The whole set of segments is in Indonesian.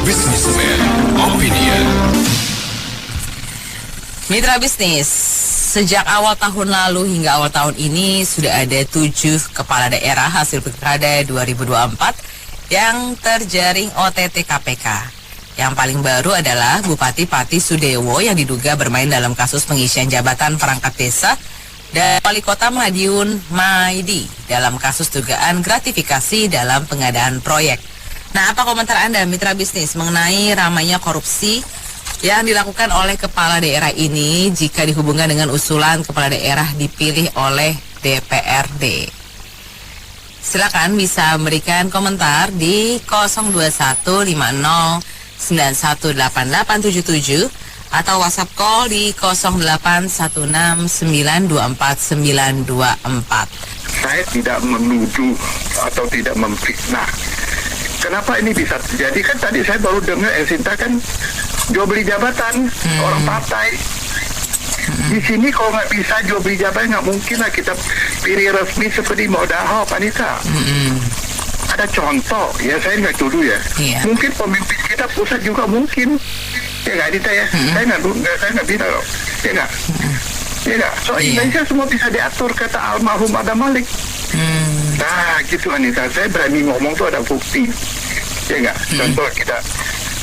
Businessman Opinion. Mitra bisnis, sejak awal tahun lalu hingga awal tahun ini sudah ada 7 kepala daerah hasil pilkada 2024 yang terjaring OTT KPK. Yang paling baru adalah Bupati Pati Sudewo yang diduga bermain dalam kasus pengisian jabatan perangkat desa dan Wali Kota Madiun Maidi dalam kasus dugaan gratifikasi dalam pengadaan proyek. Nah, apa komentar Anda, mitra bisnis, mengenai ramainya korupsi yang dilakukan oleh kepala daerah ini jika dihubungkan dengan usulan kepala daerah dipilih oleh DPRD? Silakan bisa memberikan komentar di 02150918877 atau WhatsApp call di 0816924924. Saya tidak menuduh atau tidak memfitnah. Kenapa ini bisa terjadi? Kan tadi saya baru dengar Sinta kan jual beli jabatan orang partai. Di sini kalau nggak bisa jual beli jabatan nggak mungkin lah kita pilih resmi seperti Modal Anita. Ada contoh, ya saya nggak tuduh ya. Mungkin pemimpin kita pusat juga mungkin. Ya nggak Anita ya. Saya nggak bilang loh. Ya nggak. Ya nggak. Soal Indonesia semua bisa diatur kata almarhum Adam Malik. Nah gitu Anita, saya berani ngomong tuh ada bukti. Ya nggak. Contoh kita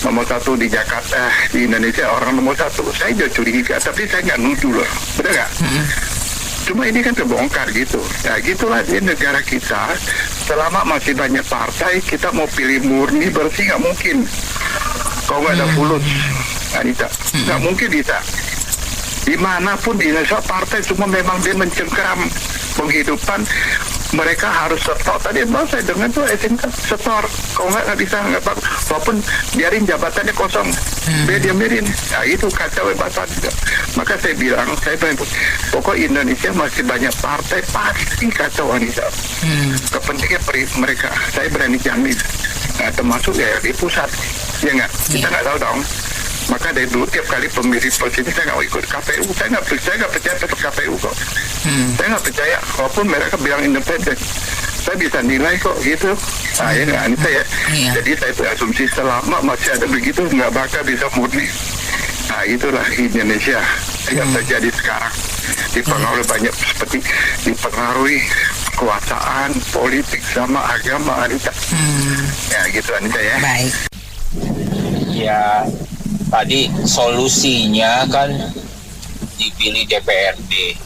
nomor 1 di Jakarta, di Indonesia orang nomor 1. Saya juga curiga, tapi saya nggak nuduh loh. Benar nggak? Cuma ini kan terbongkar gitu. Nah gitulah di negara kita. Selama masih banyak partai, kita mau pilih murni bersih nggak mungkin. Kalau nggak ada fulus, Anita, nggak mungkin bisa. Dimanapun di Indonesia partai cuma memang dia mencengkeram penghidupan. Mereka harus setor. Tadi saya dengar tuh SMK setor. Kalau nggak bisa, nggak apa. Walaupun biarin jabatannya kosong, biarin. Nah itu kacau bahasa juga. Maka saya bilang, pokok Indonesia masih banyak partai pasti kacau Anissa. Kepentingan mereka, saya berani jamin. Nah, termasuk ya di pusat, ya nggak. Kita nggak tahu dong. Maka dari dulu tiap kali pemilih presiden saya nggak ikut KPU, saya nggak percaya tetap KPU kok. Saya nggak percaya, walaupun mereka bilang independen, saya bisa nilai kok gitu. Nah ya nggak Anita ya. Jadi saya berasumsi selama masih ada begitu nggak bakal bisa murni. Nah itulah Indonesia yang terjadi sekarang. Dipengaruhi banyak seperti dipengaruhi kekuasaan, politik sama agama Anita. Ya gitu Anita ya. Baik. Ya. Tadi solusinya kan dipilih DPRD.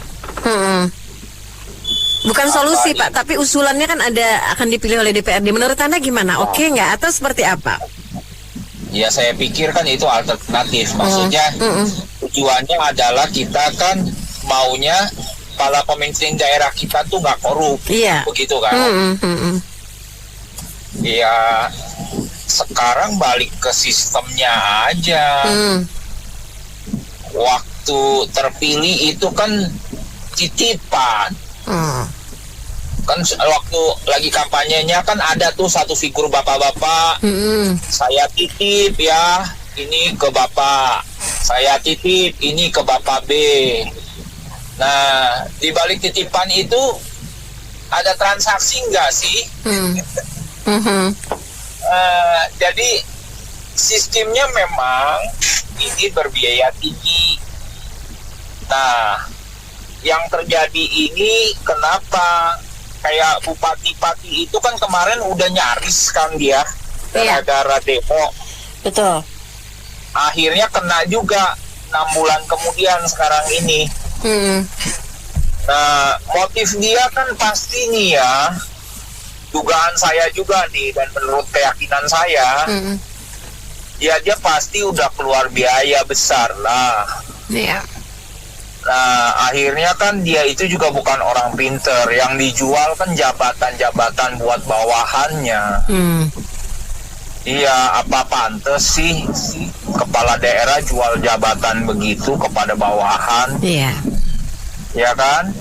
Bukan solusi Pak, tapi usulannya kan ada akan dipilih oleh DPRD. Menurut Anda gimana? Oke nggak? Atau seperti apa? Ya saya pikir kan itu alternatif. Maksudnya tujuannya adalah kita kan maunya kepala pemimpin daerah kita tuh nggak korup. Iya. Begitu kan? Ya sekarang balik ke sistemnya aja. Waktu terpilih itu kan titipan. Kan waktu lagi kampanyenya kan ada tuh satu figur bapak-bapak. Saya titip ya, ini ke bapak. Saya titip ini ke bapak B. Nah, di balik titipan itu ada transaksi nggak sih? Jadi sistemnya memang ini berbiaya tinggi. Nah, yang terjadi ini kenapa? Kayak Bupati Pati itu kan kemarin udah nyaris kan dia gara-gara demo. Betul. Akhirnya kena juga 6 bulan kemudian sekarang ini. Nah, motif dia kan pasti nih ya. Dugaan saya juga nih dan menurut keyakinan saya, ya dia pasti udah keluar biaya besar lah. Nah akhirnya kan dia itu juga bukan orang pinter, yang dijual kan jabatan-jabatan buat bawahannya. Iya, apa pantes sih kepala daerah jual jabatan begitu kepada bawahan? Ya kan?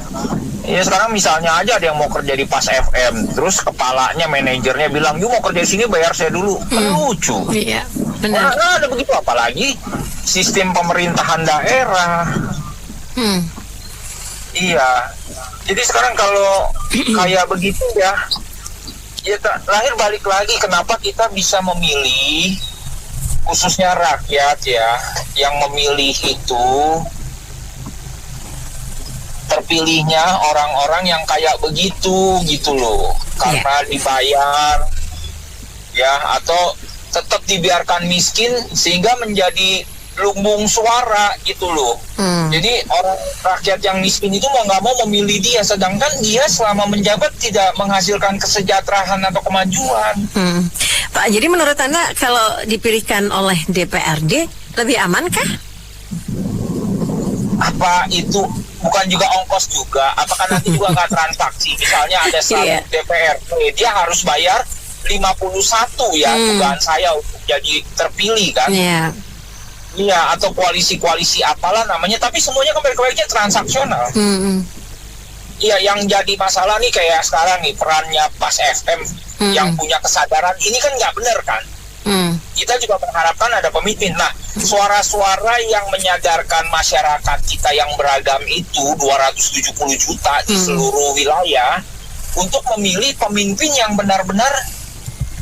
Ya sekarang misalnya aja ada yang mau kerja di Pas FM, terus kepalanya, manajernya bilang, "Yuk mau kerja di sini bayar saya dulu." Kan lucu. Iya, benar. Nah, ada begitu, apalagi sistem pemerintahan daerah. Iya. Jadi sekarang kalau kayak begitu ya lahir balik lagi kenapa kita bisa memilih khususnya rakyat ya, yang memilih itu terpilihnya orang-orang yang kayak begitu gitu loh, karena dibayar ya, atau tetap dibiarkan miskin sehingga menjadi lumbung suara gitu loh. Jadi orang rakyat yang miskin itu mau nggak mau memilih dia, sedangkan dia selama menjabat tidak menghasilkan kesejahteraan atau kemajuan. Pak, jadi menurut Anda kalau dipilihkan oleh DPRD lebih aman kah? Apa itu bukan juga ongkos juga? Apakah nanti juga nggak transaksi? Misalnya ada satu DPRD, dia harus bayar 51 ya, dugaan saya untuk jadi terpilih kan? Iya, atau koalisi-koalisi apalah namanya, tapi semuanya kan baik-baiknya transaksional. Iya, yang jadi masalah nih kayak sekarang nih perannya Pas FM yang punya kesadaran ini kan nggak benar kan? Kita juga mengharapkan ada pemimpin. Nah, suara-suara yang menyadarkan masyarakat kita yang beragam itu 270 juta di seluruh wilayah untuk memilih pemimpin yang benar-benar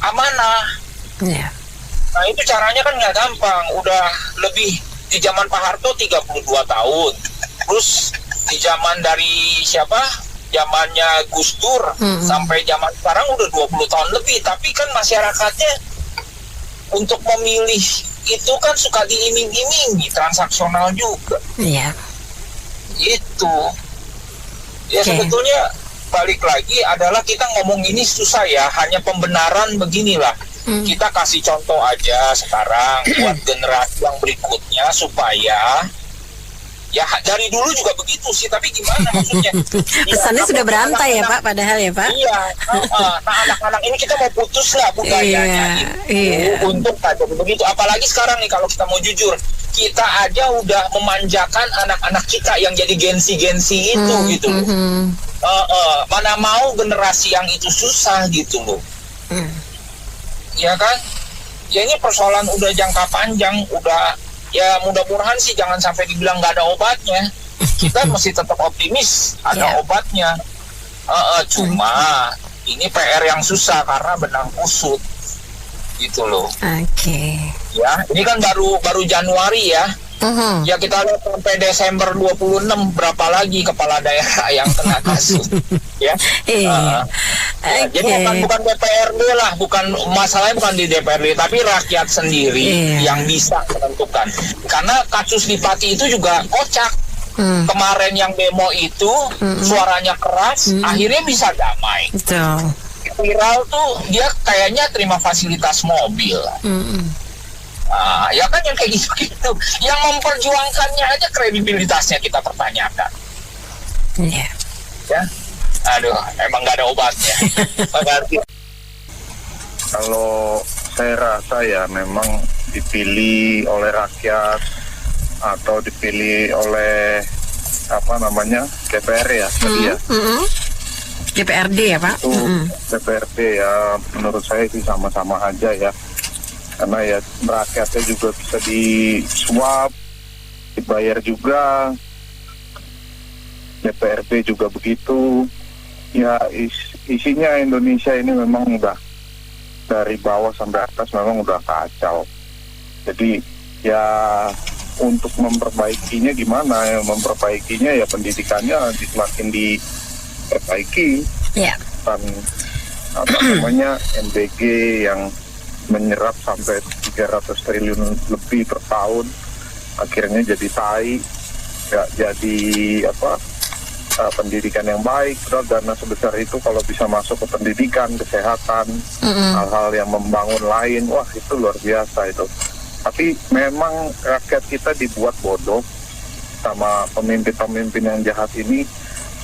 amanah. Nah, itu caranya kan nggak gampang. Udah lebih di zaman Pak Harto 32 tahun. Terus di zaman dari siapa? Zamannya Gus Dur sampai zaman sekarang udah 20 tahun lebih. Tapi kan masyarakatnya untuk memilih itu kan suka diiming-imingi, transaksional juga. Itu. Ya sebetulnya balik lagi adalah kita ngomong ini susah ya, hanya pembenaran beginilah. Kita kasih contoh aja sekarang buat generasi yang berikutnya supaya ya dari dulu juga begitu sih, tapi gimana maksudnya? Pesannya sudah berantai ya Pak, padahal ya Pak. Iya, nah anak-anak ini kita mau putus lah budayanya untuk tadi begitu. Apalagi sekarang nih kalau kita mau jujur, kita aja udah memanjakan anak-anak kita yang jadi gensi itu gitu loh. Mana mau generasi yang itu susah gitu loh. Ya kan? Ya ini persoalan udah jangka panjang, udah ya mudah-mudahan sih jangan sampai dibilang nggak ada obatnya. Kita mesti tetap optimis ada obatnya. Cuma ini PR yang susah karena benang kusut gitu loh. Ya, ini kan baru Januari ya. Ya kita lihat sampai Desember 26 berapa lagi kepala daerah yang kena kasus. Ya. Jadi bukan DPRD lah, bukan masalahnya bukan di DPRD, tapi rakyat sendiri yang bisa menentukan. Karena kasus di Pati itu juga kocak. Kemarin yang demo itu suaranya keras, akhirnya bisa damai. Viral tuh dia kayaknya terima fasilitas mobil. Ya kan yang kayak gitu, yang memperjuangkannya aja kredibilitasnya kita pertanyakan. Ya, aduh, emang nggak ada obatnya. Kalau saya rasa ya memang dipilih oleh rakyat atau dipilih oleh DPR ya tadi ya. DPRD ya Pak. DPRD ya menurut saya sih sama-sama aja ya. Karena ya rakyatnya juga bisa disuap, dibayar juga, DPRD juga begitu. Ya isinya Indonesia ini memang udah dari bawah sampai atas memang udah kacau. Jadi ya untuk memperbaikinya gimana ya, memperbaikinya ya pendidikannya semakin diperbaiki. Dan MBG yang menyerap sampai 300 triliun lebih per tahun akhirnya jadi tai, nggak jadi pendidikan yang baik. Dana sebesar itu kalau bisa masuk ke pendidikan, kesehatan, hal-hal yang membangun lain, wah itu luar biasa itu. Tapi memang rakyat kita dibuat bodoh sama pemimpin-pemimpin yang jahat ini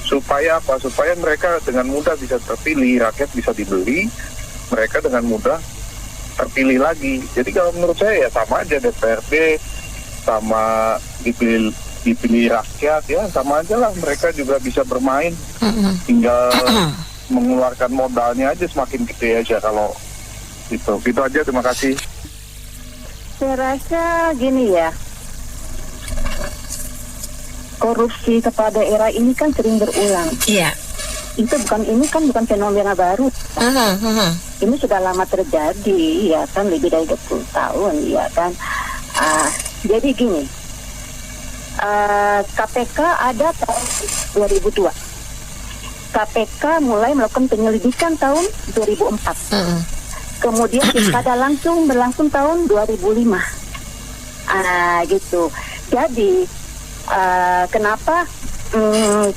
supaya apa? Supaya mereka dengan mudah bisa terpilih, rakyat bisa dibeli, mereka dengan mudah terpilih lagi. Jadi kalau menurut saya ya sama aja, DPRD sama dipilih rakyat ya sama aja lah, mereka juga bisa bermain, tinggal mengeluarkan modalnya aja semakin gede aja kalau gitu aja. Terima kasih. Saya rasa gini ya, korupsi kepala daerah ini kan sering berulang. ini kan bukan fenomena baru. Ini sudah lama terjadi, ya kan, lebih dari 20 tahun, ya kan. Jadi gini, KPK ada tahun 2002. KPK mulai melakukan penyelidikan tahun 2004. Kemudian pilkada berlangsung tahun 2005. Gitu. Jadi kenapa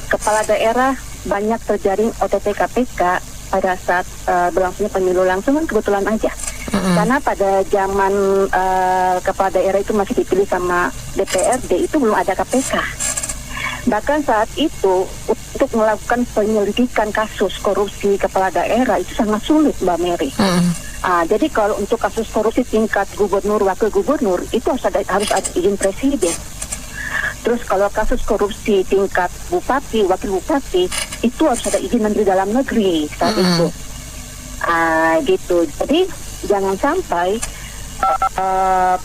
kepala daerah banyak terjaring OTT KPK pada saat berlangsungnya pemilu langsung? Kan kebetulan aja. Karena pada zaman kepala daerah itu masih dipilih sama DPRD, itu belum ada KPK. Bahkan saat itu untuk melakukan penyelidikan kasus korupsi kepala daerah itu sangat sulit, Mbak Mary. Jadi kalau untuk kasus korupsi tingkat gubernur, wakil gubernur itu harus ada izin presiden. Terus kalau kasus korupsi tingkat bupati, wakil bupati itu harus ada izin Menteri Dalam Negeri saat itu. Gitu. Jadi jangan sampai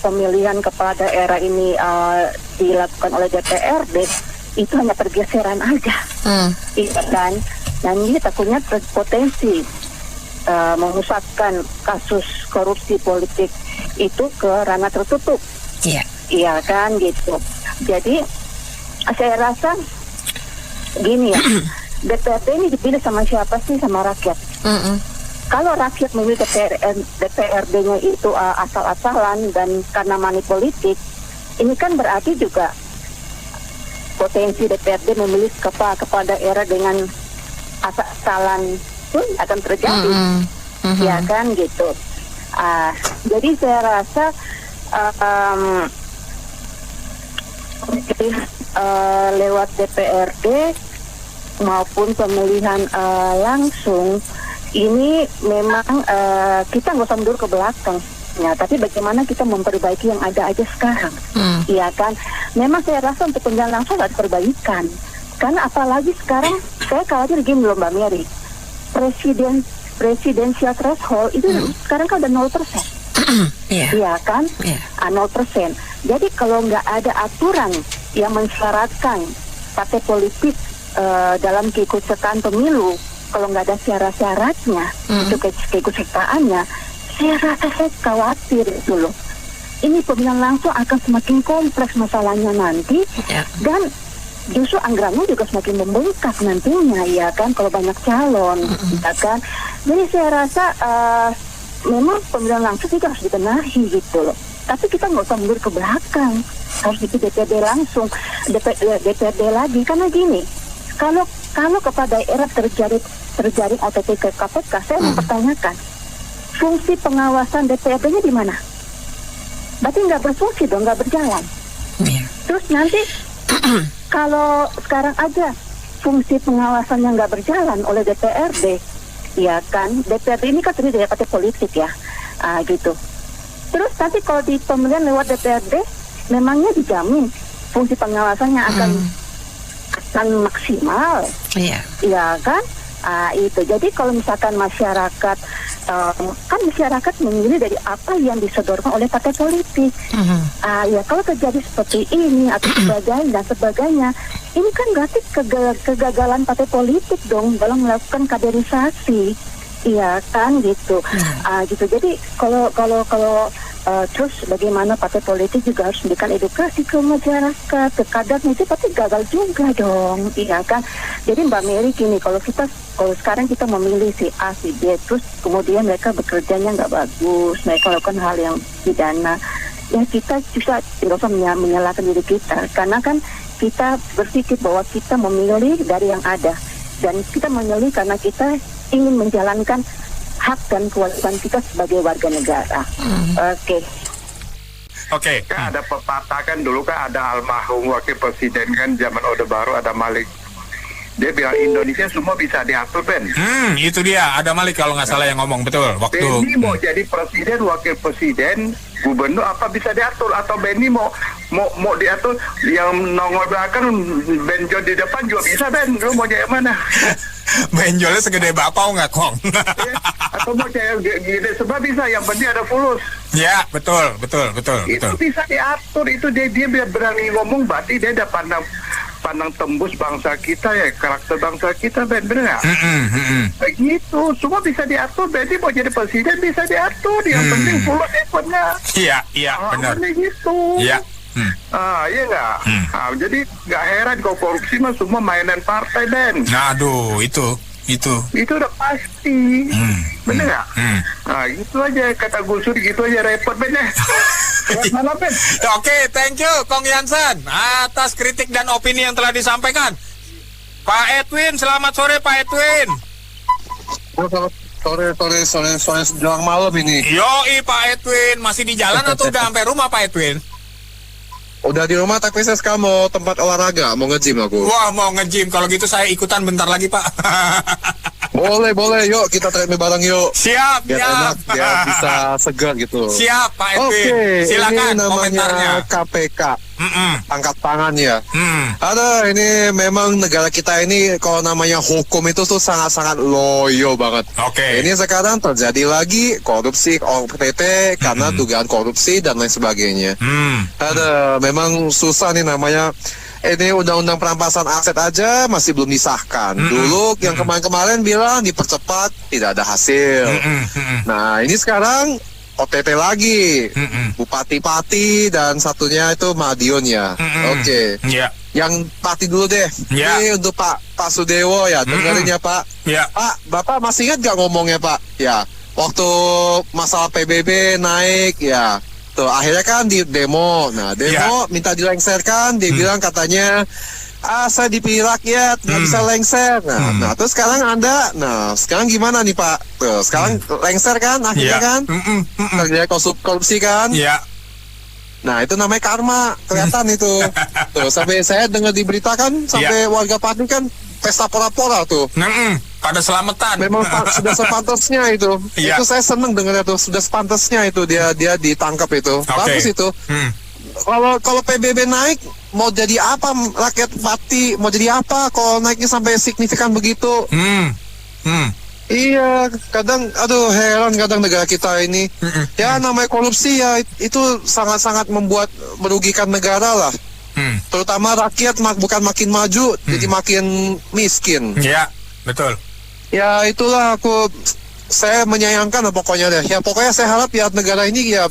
pemilihan kepala daerah ini dilakukan oleh DPRD itu hanya pergeseran aja, iya kan? Dan ini takutnya berpotensi memusatkan kasus korupsi politik itu ke ranah tertutup, iya kan gitu. Jadi saya rasa gini ya, DPRD ini dipilih sama siapa sih? Sama rakyat. Kalau rakyat memilih DPRD-nya itu asal-asalan dan karena money politik, ini kan berarti juga potensi DPRD memilih kepala daerah dengan asal-asalan pun akan terjadi, ya kan gitu. Jadi saya rasa lewat DPRD maupun pemilihan langsung ini memang kita nggak usah mundur ke belakang. Ya, tapi bagaimana kita memperbaiki yang ada aja sekarang, iya kan? Memang saya rasa untuk pemilihan langsung ada perbaikan, karena apalagi sekarang saya khawatir gini loh Mbak Mary, presidensial threshold itu sekarang kan udah 0%, iya kan? 0%. Jadi kalau nggak ada aturan yang mensyaratkan partai politik dalam keikutsertaan pemilu, kalau nggak ada syarat-syaratnya untuk keikutsertaannya, saya rasa saya khawatir itu loh. Ini pemilihan langsung akan semakin kompleks masalahnya nanti, dan justru anggarannya juga semakin membengkak nantinya, ya kan, kalau banyak calon, ya kan. Jadi saya rasa memang pemilihan langsung juga harus dibenahi gitu loh. Tapi kita nggak usah mundur ke belakang, harus di DPRD langsung, DPRD lagi, karena gini, kalau kepala daerah terjadi OTT ke KPK, saya mempertanyakan fungsi pengawasan DPRD-nya di mana? Berarti nggak berfungsi dong, nggak berjalan. Terus nanti kalau sekarang aja fungsi pengawasannya nggak berjalan oleh DPRD, ya kan? DPRD ini kan terdiri dari partai politik ya, gitu. Terus nanti kalau di pemilihan lewat DPRD, memangnya dijamin fungsi pengawasannya akan maksimal, ya kan? Itu. Jadi kalau misalkan masyarakat kan masyarakat memilih dari apa yang disodorkan oleh partai politik. Ya kalau terjadi seperti ini atau sebagainya, ini kan berarti kegagalan partai politik dong dalam melakukan kaderisasi, iya kan gitu. Gitu. Jadi kalau terus bagaimana partai politik juga harus memberikan edukasi ke masyarakat, ke kadernya, itu pasti gagal juga dong, iya kan. Jadi Mbak Mary gini, kalau sekarang kita memilih si A, si B, terus kemudian mereka bekerjanya nggak bagus, mereka melakukan hal yang pidana, ya kita bisa tidak usah menyalahkan diri kita, karena kan kita berpikir bahwa kita memilih dari yang ada, dan kita memilih karena kita ingin menjalankan hak dan kewajiban kita sebagai warga negara. Oke. Kan ada pepatah kan dulu kan ada almarhum wakil presiden kan zaman Orde Baru, ada Malik. Dia bilang Indonesia semua bisa diatur, Ben. Itu dia, ada Malik kalau nggak salah yang ngomong, betul. Waktu Benny mau jadi presiden, wakil presiden, gubernur apa bisa diatur, atau Benny mau diatur, yang nongol belakang benjol di depan juga bisa, Ben. Lu mau jadi mana? benjolnya segede bapau nggak, Kong? Atau mau jadi gede sebab bisa, yang penting ada fulus. Ya, betul. Itu bisa diatur, itu dia berani ngomong, berarti dia udah pandang pandang tembus bangsa kita ya, karakter bangsa kita, Ben, bener nggak? Begitu, semua bisa diatur. Jadi mau jadi presiden bisa diatur. Yang penting pulau ekornya. Iya, benar. Gitu. Iya. Iya nggak? Jadi nggak heran kalau korupsi mah semua mainan partai, Ben. Aduh, itu. Itu udah pasti. Bener nggak? Gitu aja kata Gus Dur, gitu aja repot, Ben ya. Malam, Ben. Oke, thank you Kong Yansan atas kritik dan opini yang telah disampaikan. Pak Edwin, selamat sore Pak Edwin. Sore menjelang malam ini. Yoi Pak Edwin, masih di jalan atau udah sampai rumah Pak Edwin? Udah di rumah, tapi saya sekarang mau tempat olahraga, mau nge-gym aku. Wah, mau nge-gym. Kalau gitu saya ikutan bentar lagi Pak. Boleh, yuk kita treadmill bareng yuk. Siap, Biar siap. enak, biar bisa segar gitu. Siap Pak Edwin. Oke, Silakan ini komentarnya. namanya KPK. Angkat tangan ya. Ada, ini memang negara kita ini kalau namanya hukum itu tuh sangat-sangat loyo banget. Oke. Ini sekarang terjadi lagi korupsi OTT karena dugaan korupsi dan lain sebagainya. Ada, memang susah nih namanya. Ini undang-undang perampasan aset aja masih belum disahkan. Dulu yang kemarin-kemarin bilang dipercepat, tidak ada hasil. Nah, ini sekarang OTT lagi. Bupati-pati dan satunya itu Madiun ya. Oke. Iya. Yang pati dulu deh. Ya. Ini untuk Pak Sudewo ya, dengerin ya Pak. Ya. Pak, Bapak masih ingat gak ngomongnya Pak? Ya, waktu masalah PBB naik ya. Tuh, akhirnya kan di demo. Nah, demo minta dilengserkan, dia bilang katanya saya dipilih rakyat, nggak bisa lengser. Nah, terus sekarang Anda, sekarang gimana nih Pak? Tuh, sekarang lengser kan, akhirnya kan? Terjadi korupsi kan? Iya. Nah, itu namanya karma, kelihatan itu. Tuh, sampai saya dengar di berita kan, sampai warga Pati kan pesta pora-pora tuh. Pada selamatan. Memang sudah sepantasnya itu. Iya. Itu saya seneng dengarnya tuh, sudah sepantasnya itu dia ditangkap itu. Bagus itu. Kalau PBB naik, mau jadi apa rakyat Pati? Mau jadi apa kalau naiknya sampai signifikan begitu? Iya, kadang aduh heran kadang negara kita ini. Ya namanya korupsi ya itu sangat-sangat merugikan negara lah. Terutama rakyat bukan makin maju, jadi makin miskin. Iya, betul. Ya itulah saya menyayangkan lah pokoknya deh. Ya pokoknya saya harap ya negara ini ya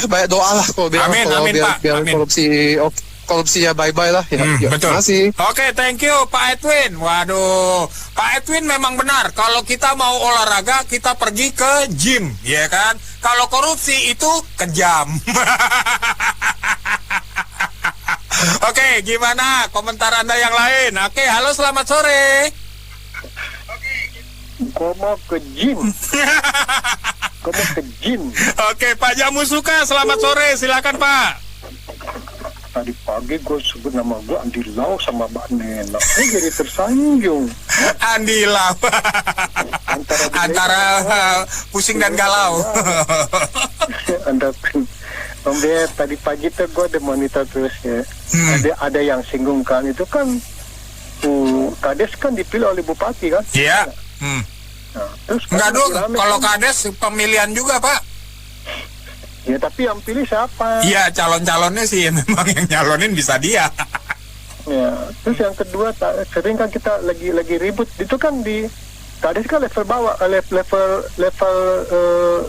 banyak doa lah kalau biar Amin, Pak. biar Amin. korupsinya bye-bye lah ya. Betul. Terima kasih. Oke, thank you Pak Edwin. Waduh, Pak Edwin memang benar. Kalau kita mau olahraga, kita pergi ke gym, ya kan? Kalau korupsi itu kejam. Oke, gimana komentar Anda yang lain? Oke, halo selamat sore. Kau mau ke gym? Oke, Pak Jamu Suka, selamat sore. Silakan Pak. Tadi pagi gue sebut nama gue Andi Lau sama Mbak Nena. Saya jadi tersinggung. Andi Lau. Antara pusing dan galau. Anda Om Ber, tadi pagi tuh gue ada monitor terus ya. Ada yang singgung kan itu kan Kades kan dipilih oleh Bupati kan? Iya. Nah, terus Enggak dong, kalau kan, Kades pemilihan juga Pak. ya tapi yang pilih siapa? Iya, calon-calonnya sih memang yang nyalonin bisa dia. Ya, terus yang kedua sering kan kita lagi ribut itu kan di Kades kan level bawah, level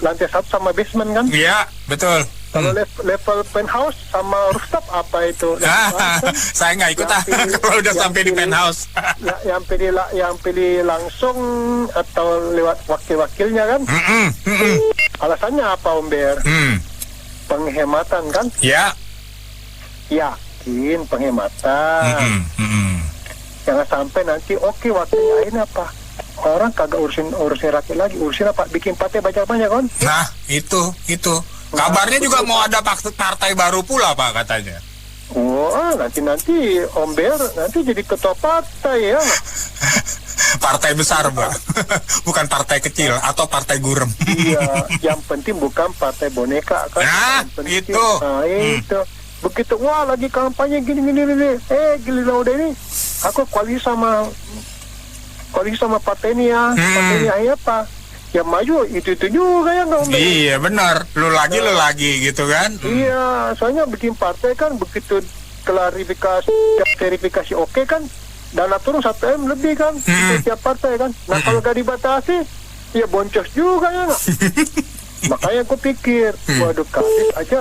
lantai 1 sama basement kan? Iya, betul. Kalau level penthouse sama rooftop apa itu? Saya nggak ikut kalau udah sampai di penthouse. yang pilih langsung atau lewat wakil-wakilnya kan? Alasannya apa Om Ber? Penghematan kan? Ya. Yakin penghematan. Jangan sampai nanti wakilnya ini apa? Orang kagak urusin rakyat lagi, urusin apa? Bikin partai banyak-banyak kan? Nah, itu. Kabarnya juga mau ada partai baru pula Pak katanya. Oh, nanti Om Ber nanti jadi ketua partai ya. Partai besar, Mbak. Bukan partai kecil atau partai gurem. Iya, yang penting bukan partai boneka kan. Nah, itu. Itu. Begitu lagi kampanye gini. Gila udah ini. Aku koalisi sama partai ini ya. Partai ini apa? Yang maju itu juga ya nggak Om Ber. Iya benar, lu lagi gitu kan. Iya, soalnya bikin partai kan begitu verifikasi oke kan, dana turun 1 M lebih kan, setiap partai kan. Nah kalau gak dibatasi, ya boncos juga ya nggak? Makanya aku pikir, waduh kasih aja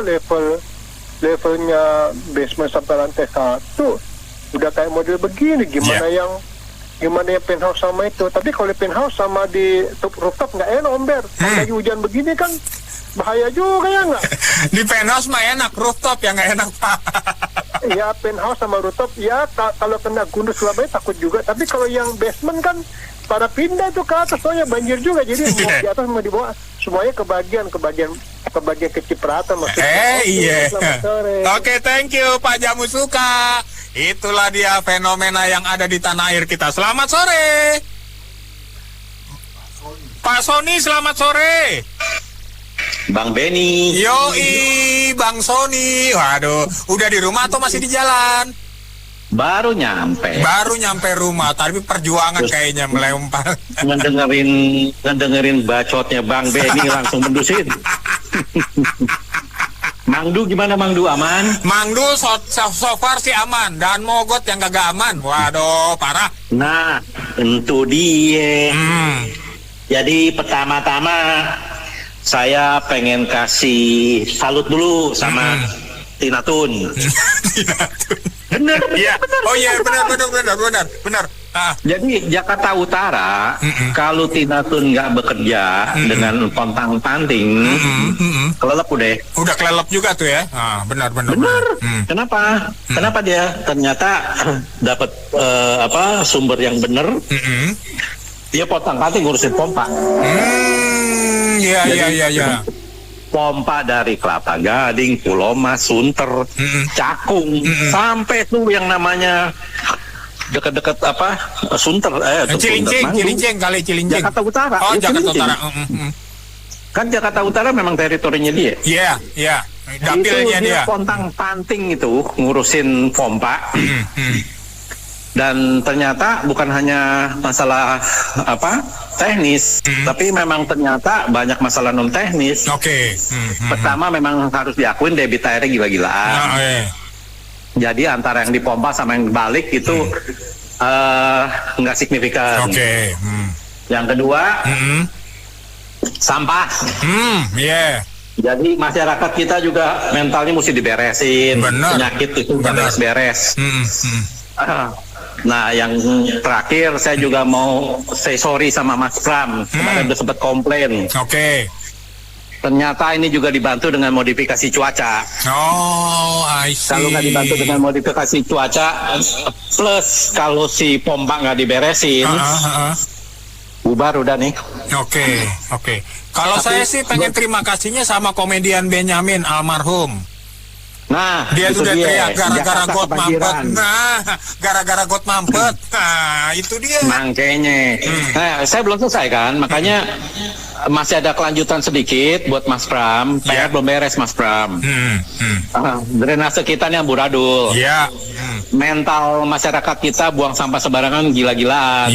levelnya basement sampai lantai 1 udah kayak model begini, gimana yang penthouse sama itu. Tapi kalau di penthouse sama di rooftop nggak enak Omber. Kalau lagi hujan begini kan bahaya juga ya nggak? Di penthouse mah enak, rooftop yang nggak enak Pak. Ya penthouse sama rooftop ya kalau kena gundul Surabaya takut juga. Tapi kalau yang basement kan pada pindah tuh ke atas, soalnya banjir juga. Jadi mau di atas mau di bawah, semuanya kebagian kecipratan. Iya. Oke, thank you Pak Jamu Suka. Itulah dia fenomena yang ada di tanah air kita. Selamat sore Pak Sony, selamat sore Bang Benny. Yoi, Bang Sony. Waduh, udah di rumah atau masih di jalan? Baru nyampe rumah, tapi perjuangan terus kayaknya melempar. Ngedengerin bacotnya Bang Benny langsung mendusin. Mangdu gimana Mangdu, aman? Mangdu so far sih aman, dan Mogot yang kagak aman. Waduh, parah. Nah, itu dia. Jadi pertama-tama saya pengen kasih salut dulu sama Tina Tun. Bener. Oh iya, benar. Jadi Jakarta Utara, kalau Tina Tun nggak bekerja dengan pontang-panting, kelelep udah kelelep juga tuh ya. Benar. Kenapa? Kenapa dia ternyata dapat sumber yang benar? Dia pontang-panting ngurusin pompa. Iya. Pompa dari Kelapa Gading, Pulau Mas, Sunter, Cakung, sampai tuh yang namanya dekat-dekat Sunter, Cilincing. Jakarta Utara. Oh, Jakarta Utara. Kan Jakarta Utara memang teritorinya dia. Iya. Dapilnya dia. Pontang-panting itu ngurusin pompa. Dan ternyata bukan hanya masalah teknis, tapi memang ternyata banyak masalah non teknis. Oke. Pertama memang harus diakuin debit airnya gila-gilaan. Jadi antara yang dipompa sama yang balik itu nggak signifikan. Oke. Yang kedua, sampah. Jadi masyarakat kita juga mentalnya mesti diberesin. Bener. Penyakit itu nggak beres-beres. Nah, yang terakhir saya juga mau say sorry sama Mas Pram. Kemarin udah sempat komplain. Oke. Ternyata ini juga dibantu dengan modifikasi cuaca. Oh, I see. Kalau nggak dibantu dengan modifikasi cuaca, plus kalau si pompa nggak diberesin, bubar udah nih. Oke. Kalau saya sih pengen terima kasihnya sama komedian Benyamin almarhum. Nah, dia sudah teriak gara-gara got mampet. Gara-gara got mampet. Nah, itu dia. Makanya. Nah, saya belum selesai kan, makanya masih ada kelanjutan sedikit buat Mas Pram. PR belum beres Mas Pram. Drainase kita nih amburadul. Mental masyarakat kita buang sampah sembarangan gila-gilaan.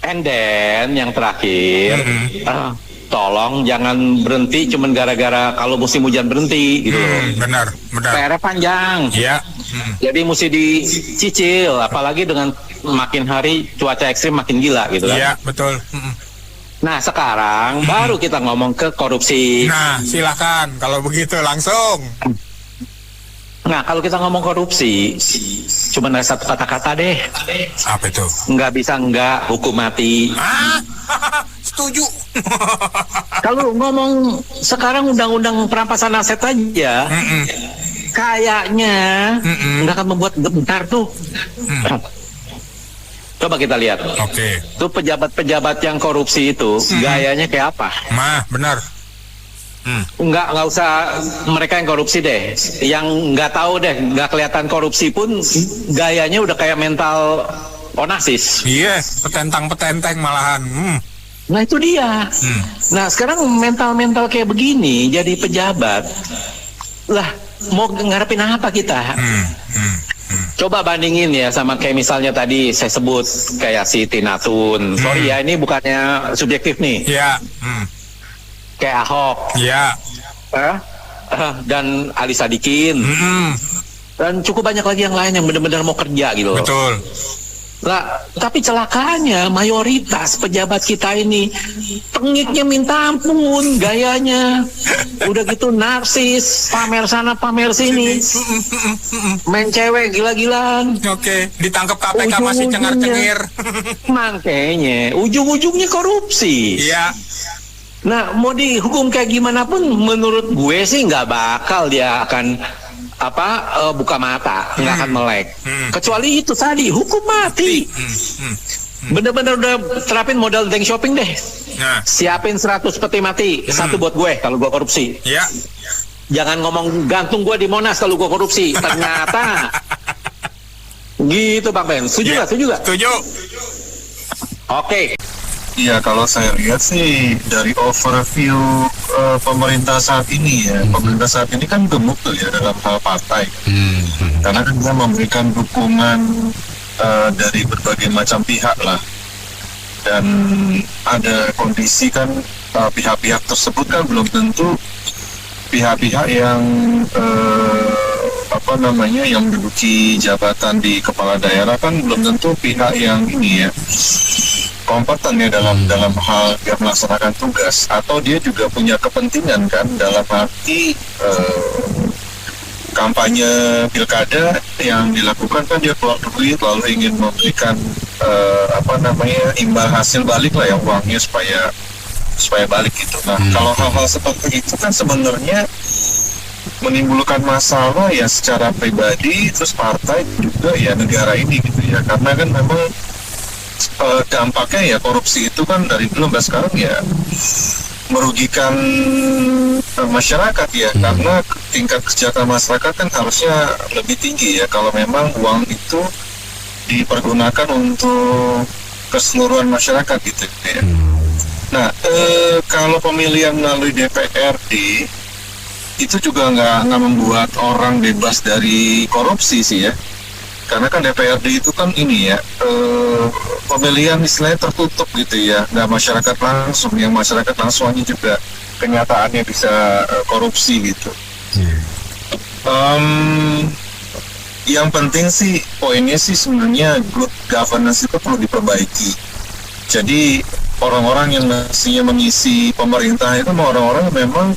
And then yang terakhir, tolong jangan berhenti cuman gara-gara kalau musim hujan berhenti gitu loh. Benar. PR panjang. Jadi mesti dicicil, apalagi dengan makin hari cuaca ekstrim makin gila gitu kan. Iya, betul. Nah, sekarang baru kita ngomong ke korupsi. Nah, silakan kalau begitu langsung. Nah, kalau kita ngomong korupsi, cuma ada satu kata-kata deh. Apa itu? Nggak bisa nggak, hukum mati. Setuju. Kalau ngomong sekarang undang-undang perampasan aset aja, kayaknya nggak akan membuat gentar tuh. Coba kita lihat. Tuh pejabat-pejabat yang korupsi itu gayanya kayak apa? Benar. Nggak usah mereka yang korupsi deh, yang nggak tahu deh, nggak kelihatan korupsi pun gayanya udah kayak mental Onassis. Petentang-petenteng malahan. Nah itu dia. Nah sekarang mental-mental kayak begini jadi pejabat lah, mau ngarepin apa kita? Coba bandingin ya sama kayak misalnya tadi saya sebut kayak si Tina Tun. Sorry ya, ini bukannya subjektif nih. Kayak Ahok. Dan Ali Sadikin. dan cukup banyak lagi yang lain yang benar-benar mau kerja gitu loh. Betul. Lah, tapi celakaannya mayoritas pejabat kita ini tengiknya minta ampun, gayanya udah gitu narsis, pamer sana pamer sini, main cewek gila-gilaan. Oke, ditangkap KPK masih cengar-cengir. Makanya ujung-ujungnya korupsi. Iya. Nah, mau dihukum kayak gimana pun menurut gue sih nggak bakal dia akan buka mata, nggak akan melek. Kecuali itu tadi hukum mati. Bener-bener udah terapin modal bank shopping deh. Siapin 100 peti mati, satu buat gue kalau gue korupsi. Ya. Jangan ngomong gantung gue di Monas kalau gue korupsi. Ternyata gitu Bang Ben. Setuju nggak? Setuju. Oke. Iya, kalau saya lihat sih dari overview pemerintah saat ini ya, pemerintah saat ini kan gemuk tuh ya dalam hal partai, karena kan dia memberikan dukungan dari berbagai macam pihak lah, dan ada kondisi kan pihak-pihak tersebut kan belum tentu pihak-pihak yang yang menduduki jabatan di kepala daerah kan belum tentu pihak yang ini ya kompeten ya dalam hal dia melaksanakan tugas, atau dia juga punya kepentingan kan dalam arti kampanye pilkada yang dilakukan kan dia keluar duit lalu ingin memberikan imbal hasil balik lah ya, uangnya supaya balik gitu. Nah kalau hal-hal seperti itu kan sebenarnya menimbulkan masalah ya secara pribadi, terus partai juga ya negara ini gitu ya, karena kan memang dampaknya ya korupsi itu kan dari dulu sampai sekarang ya merugikan masyarakat ya, karena tingkat kesejahteraan masyarakat kan harusnya lebih tinggi ya kalau memang uang itu dipergunakan untuk keseluruhan masyarakat gitu ya. Nah kalau pemilihan melalui DPRD itu juga nggak membuat orang bebas dari korupsi sih ya, karena kan DPRD itu kan ini ya pemilihan istilahnya tertutup gitu ya, nggak masyarakat langsung, yang masyarakat langsungnya juga kenyataannya bisa korupsi gitu. Yang penting sih poinnya sih sebenarnya good governance itu perlu diperbaiki. Jadi orang-orang yang mestinya mengisi pemerintah itu orang-orang memang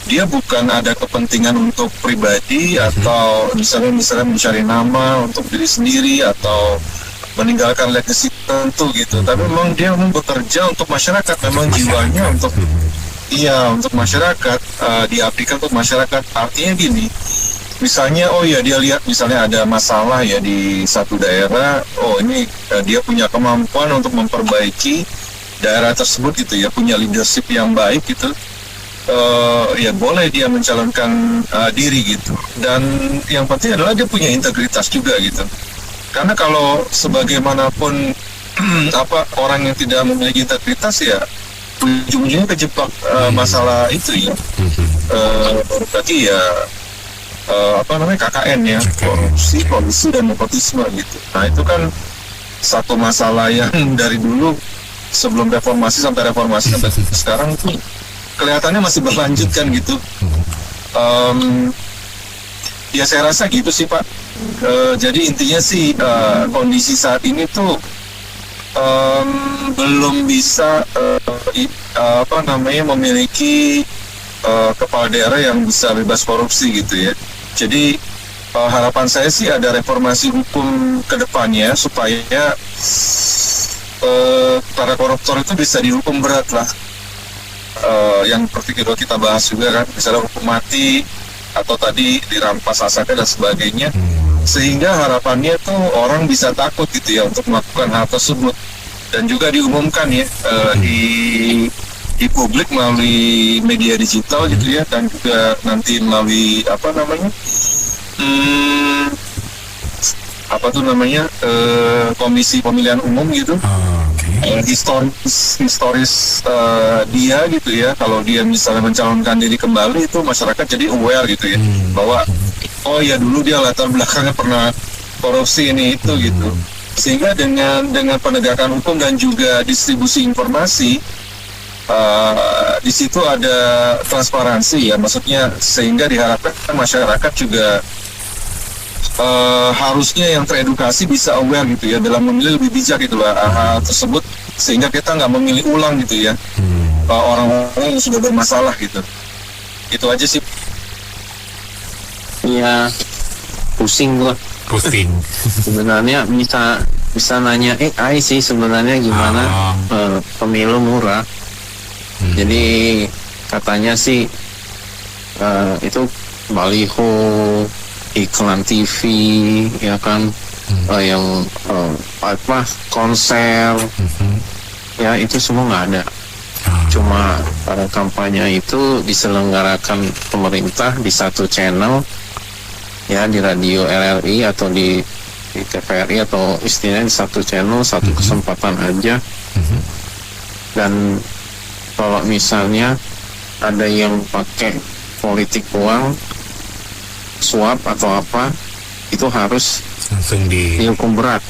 dia bukan ada kepentingan untuk pribadi atau misalnya mencari nama untuk diri sendiri atau meninggalkan legacy tertentu gitu, tapi memang dia bekerja untuk masyarakat, memang jiwanya untuk masyarakat, diabdikan untuk masyarakat. Artinya gini, misalnya dia lihat misalnya ada masalah ya di satu daerah, ini dia punya kemampuan untuk memperbaiki daerah tersebut gitu ya, punya leadership yang baik gitu, ya boleh dia mencalonkan diri gitu. Dan yang penting adalah dia punya integritas juga gitu, karena kalau sebagaimanapun orang yang tidak memiliki integritas ya ujung-ujungnya kejebak masalah itu ya, berarti ya KKN ya, korupsi dan nepotisme gitu. Nah itu kan satu masalah yang dari dulu sebelum reformasi sampai sekarang itu kelihatannya masih berlanjut kan gitu. Ya saya rasa gitu sih Pak. Jadi intinya sih kondisi saat ini tuh belum bisa memiliki kepala daerah yang bisa bebas korupsi gitu ya. Jadi harapan saya sih ada reformasi hukum ke depannya supaya para koruptor itu bisa dihukum berat lah. Yang seperti kita bahas juga kan, misalnya hukum mati atau tadi dirampas asetnya dan sebagainya, sehingga harapannya tuh orang bisa takut gitu ya untuk melakukan hal tersebut, dan juga diumumkan ya di publik melalui media digital gitu ya, dan juga nanti melalui komisi pemilihan umum gitu. Historis dia gitu ya, kalau dia misalnya mencalonkan diri kembali itu masyarakat jadi aware gitu ya, bahwa dulu dia latar belakangnya pernah korupsi ini itu gitu, sehingga dengan penegakan hukum dan juga distribusi informasi di situ ada transparansi ya, maksudnya sehingga diharapkan masyarakat juga harusnya yang teredukasi bisa aware gitu ya, dalam memilih lebih bijak gitu lah hal tersebut, sehingga kita nggak memilih ulang gitu ya orang-orang yang sudah bermasalah gitu. Itu aja sih. Iya, pusing gua. Pusing. Sebenarnya bisa nanya AI sih sebenarnya gimana pemilu murah. Jadi katanya sih itu baliho, iklan TV, ya kan, yang konser, ya itu semua nggak ada. Cuma pada kampanye itu diselenggarakan pemerintah di satu channel, ya di radio RRI atau di TVRI, atau istilahnya di satu channel, satu kesempatan aja. Dan kalau misalnya ada yang pakai politik uang, suap atau apa, itu harus langsung dihukum berat.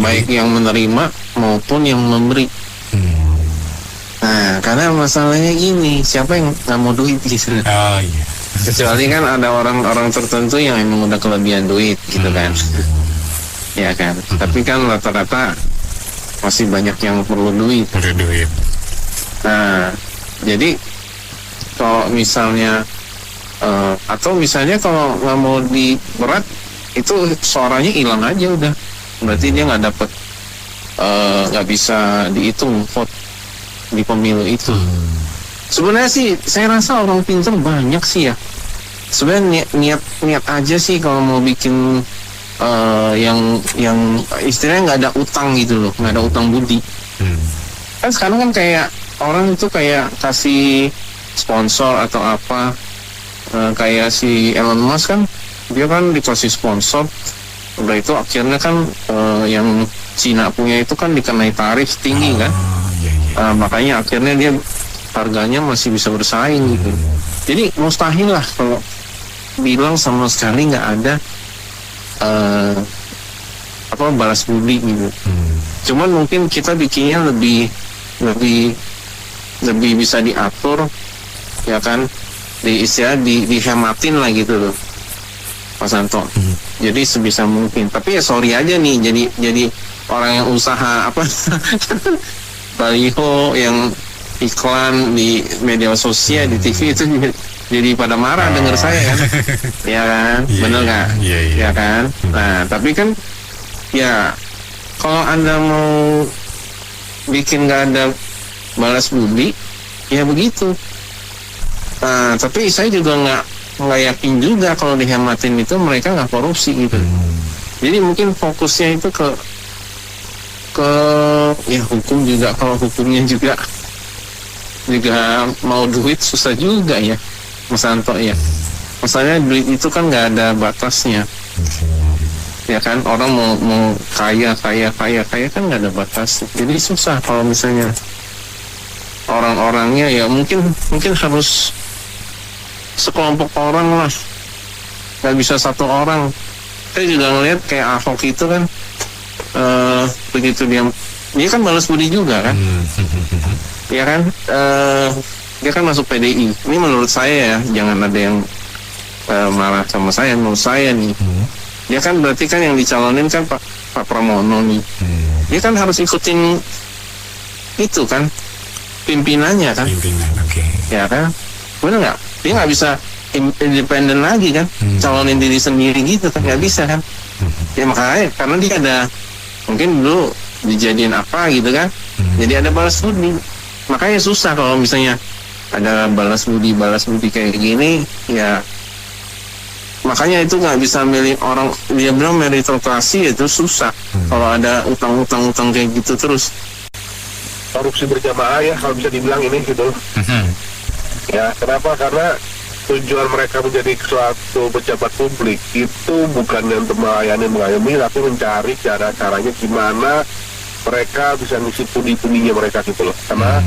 Baik yang menerima maupun yang memberi. Nah, karena masalahnya gini, siapa yang nggak mau duit gitu? Oh iya. Kecuali kan ada orang-orang tertentu yang emang udah kelebihan duit gitu kan. Ya kan. Tapi kan rata-rata masih banyak yang perlu duit. Nah, jadi kalau misalnya atau misalnya kalau nggak mau di berat, itu suaranya hilang aja udah. Berarti dia nggak dapet, nggak bisa dihitung vote di pemilu itu. Sebenarnya sih saya rasa orang pintar banyak sih ya. Sebenarnya niat aja sih kalau mau bikin yang istilahnya nggak ada utang gitu loh, nggak ada utang budi. Kan sekarang kan kayak orang itu kayak kasih sponsor atau apa, kayak si Elon Musk kan, dia kan dikasih sponsor, udah itu akhirnya kan yang Cina punya itu kan dikenai tarif tinggi kan. Makanya akhirnya dia harganya masih bisa bersaing gitu. Jadi mustahil lah kalau bilang sama sekali nggak ada balas budi gitu. Cuman mungkin kita bikinnya lebih bisa diatur, ya kan, dihematin lah gitu loh, Mas Anto. Jadi sebisa mungkin. Tapi ya sorry aja nih, jadi orang yang usaha baliho, yang iklan di media sosial, di TV itu jadi pada marah denger saya kan. Ya kan, bener nggak? Ya kan. Nah, tapi kan ya kalau Anda mau bikin nggak ada balas budi, ya begitu. Nah, tapi saya juga nggak yakin juga kalau dihematin itu mereka nggak korupsi gitu. Jadi mungkin fokusnya itu ke ya hukum juga. Kalau hukumnya juga mau duit susah juga ya, Mas Anto ya. Masalahnya duit itu kan nggak ada batasnya, ya kan. Orang mau kaya kan nggak ada batas. Jadi susah kalau misalnya orang-orangnya ya mungkin harus sekelompok orang lah, nggak bisa satu orang. Saya juga ngeliat kayak Ahok itu kan, begitu dia kan balas budi juga kan. Ya kan, dia kan masuk PDI. Ini menurut saya ya, jangan ada yang marah sama saya. Menurut saya nih, dia kan berarti kan yang dicalonin kan Pak Pramono nih. Dia kan harus ikutin itu kan, pimpinannya kan. Ya kan, benar nggak? Dia nggak bisa independen lagi kan, calonin diri sendiri gitu kan, nggak bisa kan. Ya makanya karena dia ada, mungkin dulu dijadiin apa gitu kan, jadi ada balas budi. Makanya susah kalau misalnya ada balas budi kayak gini ya. Makanya itu nggak bisa milih orang, dia bilang meritokrasi itu susah kalau ada utang kayak gitu terus. Korupsi berjamaah ya kalau bisa dibilang ini gitu loh. Ya kenapa? Karena tujuan mereka menjadi suatu pejabat publik itu bukan untuk mengayomi, tapi mencari caranya gimana mereka bisa ngisi pundi-pundinya mereka gitu loh. Karena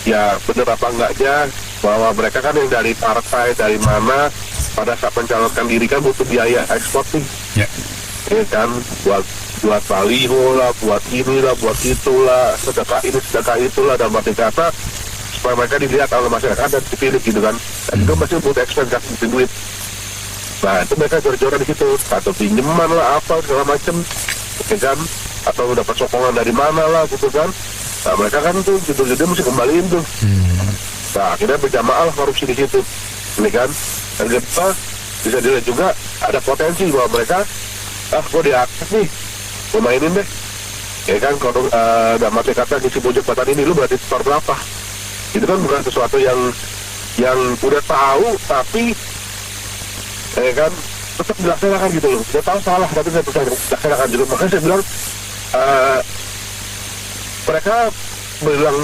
ya bener apa enggaknya bahwa mereka kan yang dari partai dari mana pada saat mencalonkan diri kan butuh biaya ekspor nih. Ya kan, buat baliho lah, buat inilah, buat itulah, sedekah ini sedekah itulah, dan arti kata supaya mereka dilihat oleh masyarakat dan dipilih gitu kan. Dan itu masih butuh expense kasih duit. Nah itu mereka jor-joran di situ, atau pinjaman lah apa segala macem, gitu kan, atau dapat sokongan dari mana lah gitu kan. Nah mereka kan tuh judul-judul mesti kembaliin tuh. Nah akhirnya berjamaah lah korupsi di situ, ini kan. Dan kita bisa dilihat juga ada potensi bahwa mereka, gue diaktif nih, gue mainin deh. Ya kan, kalau dalam arti kata ngisi pojok batan ini lu berarti store berapa? Itu kan bukan sesuatu yang udah tahu tapi ya kan tetap dilaksanakan gitu loh. Dia tahu salah tapi saya bisa dilaksanakan juga. Makanya saya bilang mereka bilang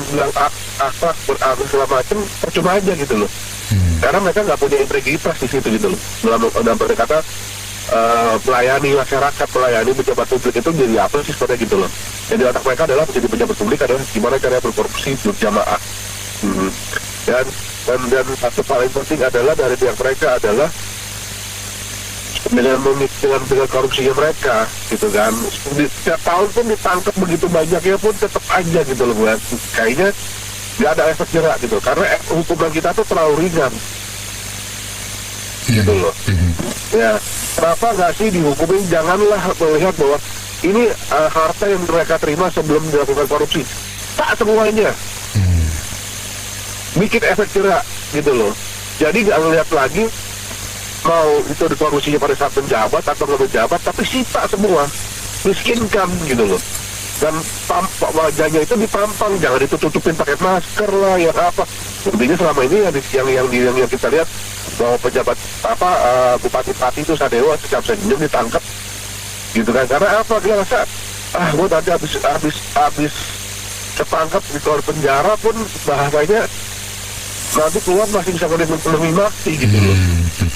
akhlak berarti segala macam percuma aja gitu loh. Karena mereka nggak punya integritas di situ gitu loh. Dalam berkata melayani masyarakat, melayani pejabat publik itu jadi apa sih seperti gitu loh. Jadi otak mereka adalah menjadi pejabat publik adalah gimana cara berkorupsi berjamaah. Dan satu paling penting adalah dari pihak mereka adalah dengan korupsinya mereka gitu kan. Setiap tahun pun ditangkap begitu banyaknya pun tetap aja gitu loh, buat kayaknya nggak ada efek jerak gitu karena hukuman kita tuh terlalu ringan gitu loh. Ya kenapa nggak sih dihukumin? Janganlah melihat bahwa ini harta yang mereka terima sebelum dilakukan korupsi, tak semuanya bikin efek jerak gitu loh. Jadi nggak ngelihat lagi mau itu dikorupsinya pada saat penjabat atau nggak penjabat, tapi sita semua, miskinkan gitu loh. Dan tampak wajahnya itu ditampang, jangan ditutupin pakai masker lah, yang apa. Intinya selama ini yang kita lihat bahwa pejabat bupati-bupati itu Sadewa setiap senyum ditangkap gitu kan. Karena apa? Dia rasa gue nanti habis ketangkap di luar penjara pun bahasanya nanti keluar masih bisa menemui mati gitu loh.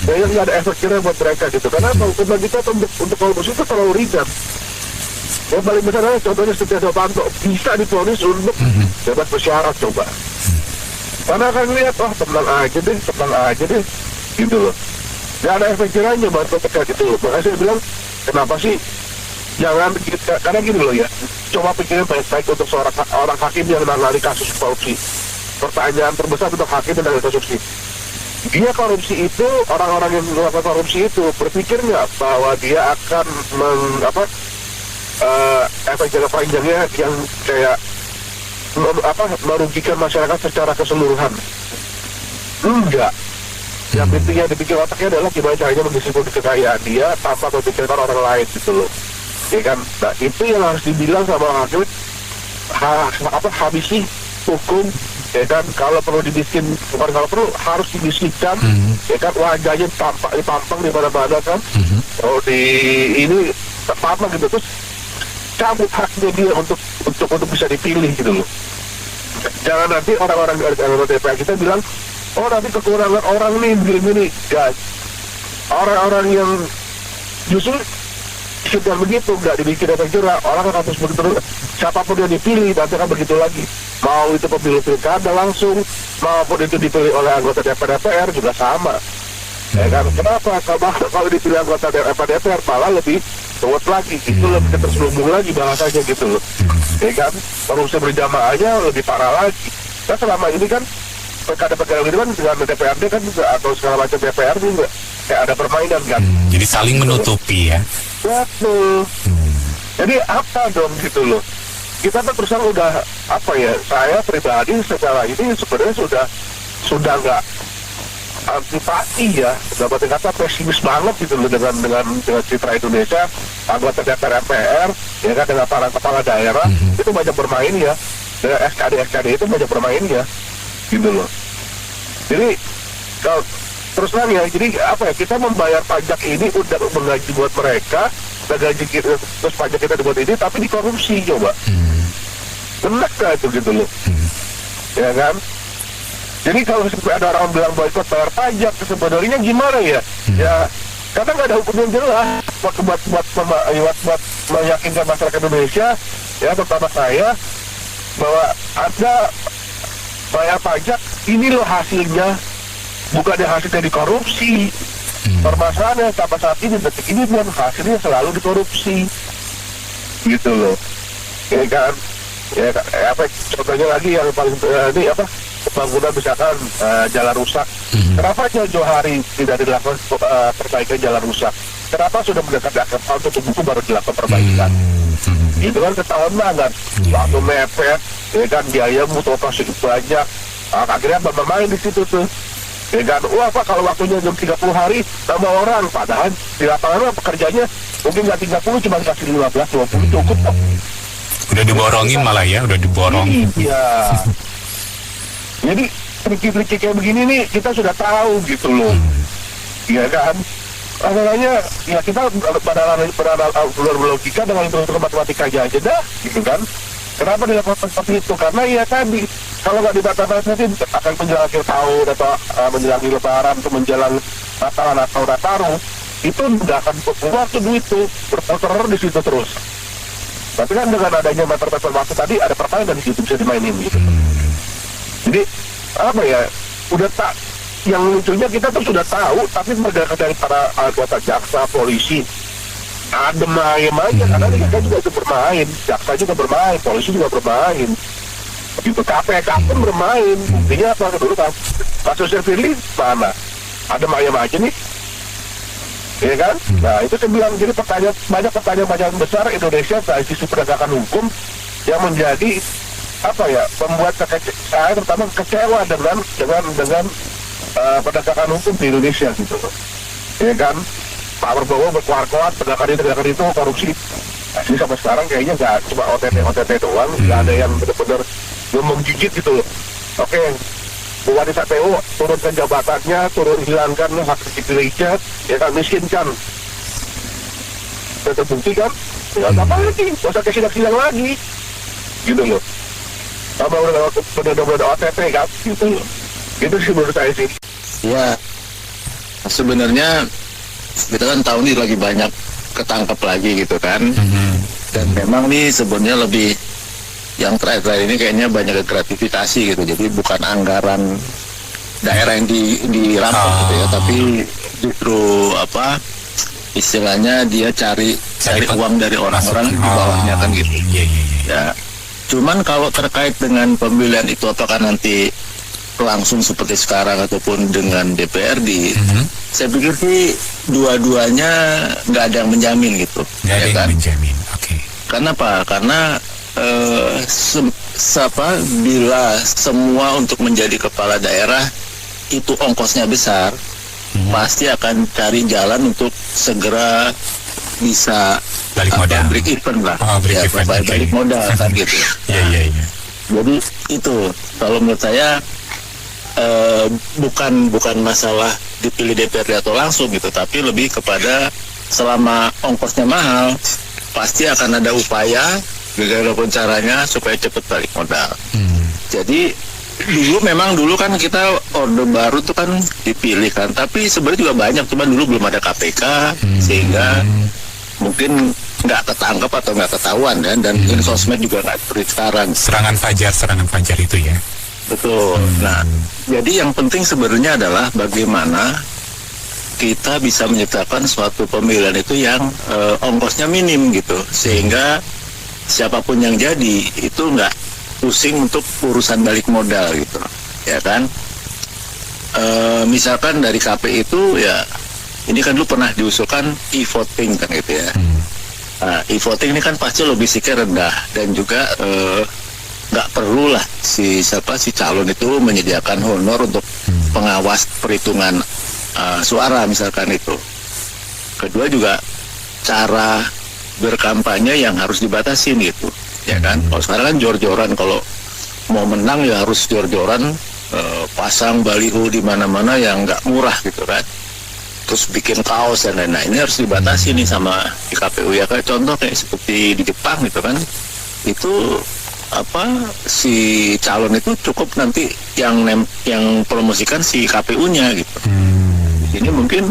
Kayaknya nggak ada efek kira buat mereka gitu. Karena hukuman kita untuk korupsi itu terlalu ringan. Yang paling besar adalah contohnya Setia Novanto bisa divonis untuk bebas bersyarat coba. Karena akan lihat tenang aja deh gitu loh. Nggak ada efek kiranya buat mereka gitu loh. Makanya saya bilang kenapa sih jangan kita, karena gini loh ya, coba pikirin baik-baik untuk orang hakim yang menangani kasus korupsi. Pertanyaan terbesar untuk hakim yang menangani korupsi, dia korupsi itu, orang-orang yang melakukan korupsi itu berpikir nggak bahwa dia akan efek jangka panjangnya yang kayak merugikan masyarakat secara keseluruhan? Enggak. Yang pentingnya dipikir otaknya adalah gimana caranya mengisikan kekayaan dia tanpa memikirkan orang lain gitu loh. Ya kan? Nah itu yang harus dibilang sama hakim, habisi hukum, ya kan? Kalau perlu dibiskin, bukan kalau perlu harus dibiskinkan, ya kan? Wajahnya dipampang di mana-mana kan? Oh di ini apa gitu, terus cabut haknya dia untuk bisa dipilih gitu loh. Jangan nanti orang-orang DPR kita bilang, oh nanti kekurangan orang nih begini-begini. Guys, orang-orang yang justru sudah begitu nggak dibikin efek jerak, orang akan terus begitu, siapapun yang dipilih nanti akan begitu lagi. Mau itu pemilu pilkada langsung, maupun itu dipilih oleh anggota DPR juga sama. Ya kan? Kenapa? Kalau dipilih anggota DPR malah lebih ruwet lagi, itu lebih terselubung lagi bahasanya gitu loh. Ya kan? Korupsi berjamaahnya lebih parah lagi. Nah selama ini kan perkara-perkara ini kan dengan DPRD kan juga, atau segala macam DPR juga kayak ada permainan kan. Jadi saling menutupi ya. Betul. Jadi apa dong gitu loh. Kita kan terus udah saya pribadi secara ini sebenarnya sudah nggak antipati ya, dapat kata pesimis banget gitu loh dengan citra Indonesia, anggota DPR MPR ya kan, dengan para kepala daerah itu banyak bermain ya, dengan SKD itu banyak bermain ya gitu loh. Jadi kalau terus lagi ya, jadi kita membayar pajak ini udah menggaji buat mereka, dan gaji kita, terus pajak kita dibuat ini tapi dikorupsi coba. Enak gak itu gitu loh. Ya kan? Jadi kalau ada orang bilang boikot bayar pajak, sebenarnya gimana ya? Ya karena nggak ada hukum yang jelas buat meyakinkan masyarakat Indonesia ya, terutama saya, bahwa Anda bayar pajak ini loh hasilnya, bukan hasilnya dikorupsi. Permasalahannya sampai saat ini, detik ini pun hasilnya selalu dikorupsi gitu loh. Ya kan? Ya contohnya lagi yang paling bangunan misalkan jalan rusak. Kenapa jauh-jauh hari tidak dilakukan perbaikan jalan rusak? Kenapa sudah mendekati tahun tutup buku baru dilakukan perbaikan? Itu kan ketahuan banget. Waktu mepet, ya kan biaya mutu operasi banyak. Akhirnya bermain di situ tuh. Ya kan, wah Pak kalau waktunya jam 30 hari tambah orang. Padahal di lapangan pekerjanya mungkin nggak 30, cuma kasih 15-20 cukup. Udah diborongin malah ya, udah diborong. Iya. Jadi triki-triki kayak begini nih kita sudah tahu gitu loh. Iya kan? Makanya ya kita berlogika dengan hitung matematika aja dah, gitu kan? Kenapa dilakukan seperti itu? Karena ya tadi kalau nggak dibatasi akan menjelang akhir tahun atau menjelang Lebaran atau menjelang Natalan atau Nataru, itu nggak akan waktu duit itu berputar di situ terus. Tapi kan dengan adanya batas waktu tadi ada permainan di situ bisa dimainin gitu. Jadi apa ya? Udah tak. Yang lucunya kita tuh sudah tahu, tapi mereka dari para anggota jaksa, polisi, adem ayem aja, karena mereka juga itu bermain, jaksa juga bermain, polisi juga bermain, gitu KPK pun bermain. Buktinya apa dulu kan? Kasusnya Firly mana? Adem ayem aja nih, ya kan? Nah itu saya bilang, jadi banyak pertanyaan besar Indonesia dari sisi penegakan hukum yang menjadi apa ya, membuat saya terutama kecewa dengan penegakan hukum di Indonesia gitu, ya kan? Pak Prabowo berkuar-kuar penegakan itu korupsi. Nah, ini sampai sekarang kayaknya nggak cuma OTT doang, nggak ada yang benar-benar menggigit gitu loh. Oke, wanita PO turunkan jabatannya, hilangkan hak pilihnya, ya kan, miskinkan. Sudah terbukti kan? Ya apa lagi? Nggak usah ke sidang lagi, gitu loh. Sama udah OTT kan, gitu loh. Itu sih menurut saya sih. Ya, sebenarnya kita kan tahu nih lagi banyak ketangkep lagi gitu kan. Dan memang nih sebenarnya lebih yang terakhir ini kayaknya banyak gratifikasi gitu. Jadi bukan anggaran daerah yang dirampok gitu ya, tapi justru apa istilahnya dia cari uang dari orang-orang di bawahnya kan gitu. Ya. Cuman kalau terkait dengan pemilihan itu apakah nanti langsung seperti sekarang ataupun dengan DPRD, saya pikir sih dua-duanya nggak ada yang menjamin gitu. Nggak ada yang menjamin, oke. Karena apa? Karena bila semua untuk menjadi kepala daerah itu ongkosnya besar, pasti akan cari jalan untuk segera bisa balik modal, break even lah, balik modal kan gitu. Iya. Jadi itu kalau menurut saya bukan masalah dipilih DPRD atau langsung gitu, tapi lebih kepada selama ongkosnya mahal pasti akan ada upaya bagaimanapun caranya supaya cepat balik modal. Jadi dulu kan kita Orde Baru tuh kan dipilih kan, tapi sebenarnya juga banyak, cuma dulu belum ada KPK sehingga mungkin nggak ketangkep atau nggak ketahuan kan, dan sosmed juga nggak seperti sekarang. Serangan fajar itu ya. Betul. Nah, jadi yang penting sebenarnya adalah bagaimana kita bisa menciptakan suatu pemilihan itu yang ongkosnya minim gitu, sehingga siapapun yang jadi itu nggak pusing untuk urusan balik modal gitu, ya kan? Misalkan dari KPI itu ya, ini kan dulu pernah diusulkan e-voting kan gitu ya. Nah, e-voting ini kan pasti logistiknya rendah dan juga nggak perlu lah si calon itu menyediakan honor untuk pengawas perhitungan suara misalkan itu. Kedua juga cara berkampanye yang harus dibatasin gitu, ya kan? Kalau sekarang kan jor-joran, kalau mau menang ya harus jor-joran, pasang baliho di mana-mana yang nggak murah gitu kan, terus bikin kaos dan lain-lain. Ini harus dibatasi nih sama di KPU ya, kayak contoh kayak seperti di Jepang gitu kan, itu si calon itu cukup nanti yang promosikan si KPU-nya gitu. Ini mungkin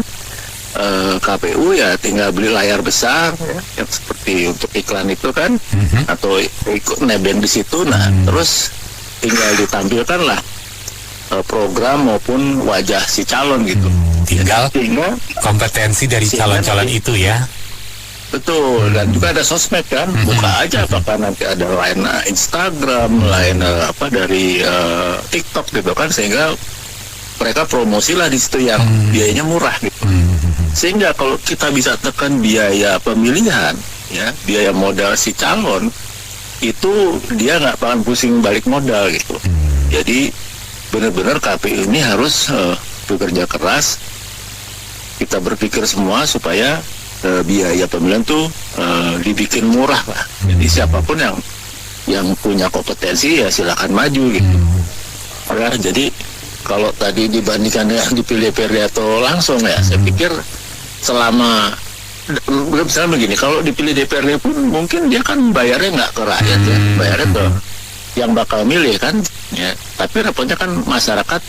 KPU ya tinggal beli layar besar ya, yang seperti untuk iklan itu kan, atau ikut nebeng di situ. Nah terus tinggal ditampilkan lah program maupun wajah si calon gitu. Tinggal kompetensi dari calon-calon itu ya. Betul, dan juga ada sosmed kan, buka aja apakah nanti ada line Instagram, line dari TikTok gitu kan, sehingga mereka promosilah di situ yang biayanya murah gitu. Sehingga kalau kita bisa tekan biaya pemilihan, ya biaya modal si calon, itu dia nggak akan pusing balik modal gitu. Jadi benar-benar KPU ini harus bekerja keras, kita berpikir semua supaya biaya pemilihan tuh dibikin murah lah. Jadi siapapun yang punya kompetensi ya silakan maju gitu. Ya, jadi kalau tadi dibandingkan yang dipilih DPRD atau langsung ya, saya pikir selama misalnya begini, kalau dipilih DPRD pun mungkin dia kan bayarnya nggak ke rakyat ya, bayarnya ke yang bakal milih kan. Ya, tapi repotnya kan masyarakat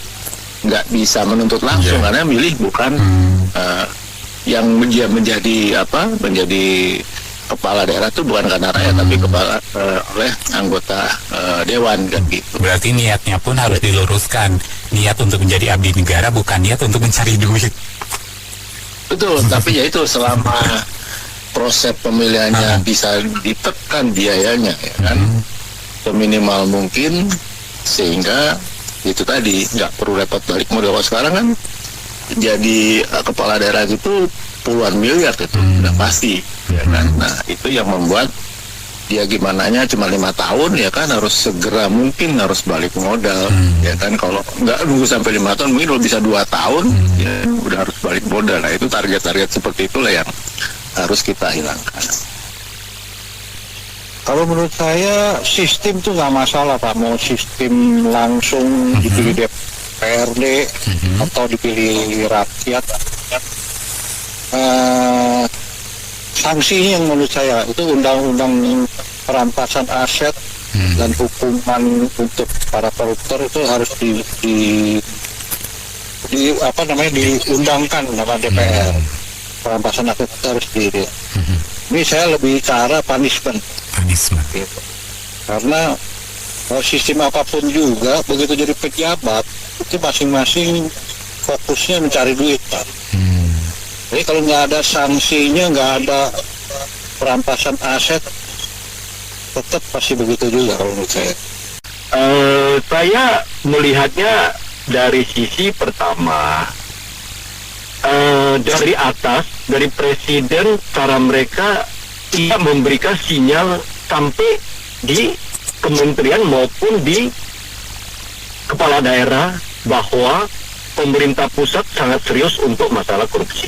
nggak bisa menuntut langsung karena milih bukan yang menjadi kepala daerah itu bukan karena rakyat tapi oleh anggota dewan kan gitu. Berarti niatnya pun harus diluruskan, niat untuk menjadi abdi negara bukan niat untuk mencari duit. Betul, tapi ya itu selama proses pemilihannya bisa ditekan biayanya ya kan, seminimal mungkin, sehingga itu tadi nggak perlu repot balik modal. Sekarang kan jadi kepala daerah itu puluhan miliar itu udah pasti ya kan. Nah itu yang membuat dia gimananya cuma 5 tahun ya kan, harus segera mungkin harus balik modal ya kan. Kalau nggak nunggu sampai 5 tahun mungkin kalau bisa 2 tahun ya udah harus balik modal. Nah itu target-target seperti itulah yang harus kita hilangkan. Kalau menurut saya sistem tuh nggak masalah Pak, mau sistem langsung dipilih DPRD atau dipilih rakyat. Sanksinya yang menurut saya itu undang-undang perampasan aset dan hukuman untuk para koruptor itu harus diundangkan sama DPR. Perampasan aset itu harus ini saya lebih ke arah punishment gitu. Karena sistem apapun juga begitu jadi pejabat itu masing-masing fokusnya mencari duit Pak. Jadi kalau nggak ada sanksinya, nggak ada perampasan aset, tetap pasti begitu juga kalau menurut saya. Saya melihatnya dari sisi pertama, dari atas, dari presiden, cara mereka tidak memberikan sinyal sampai di kementerian maupun di kepala daerah bahwa pemerintah pusat sangat serius untuk masalah korupsi.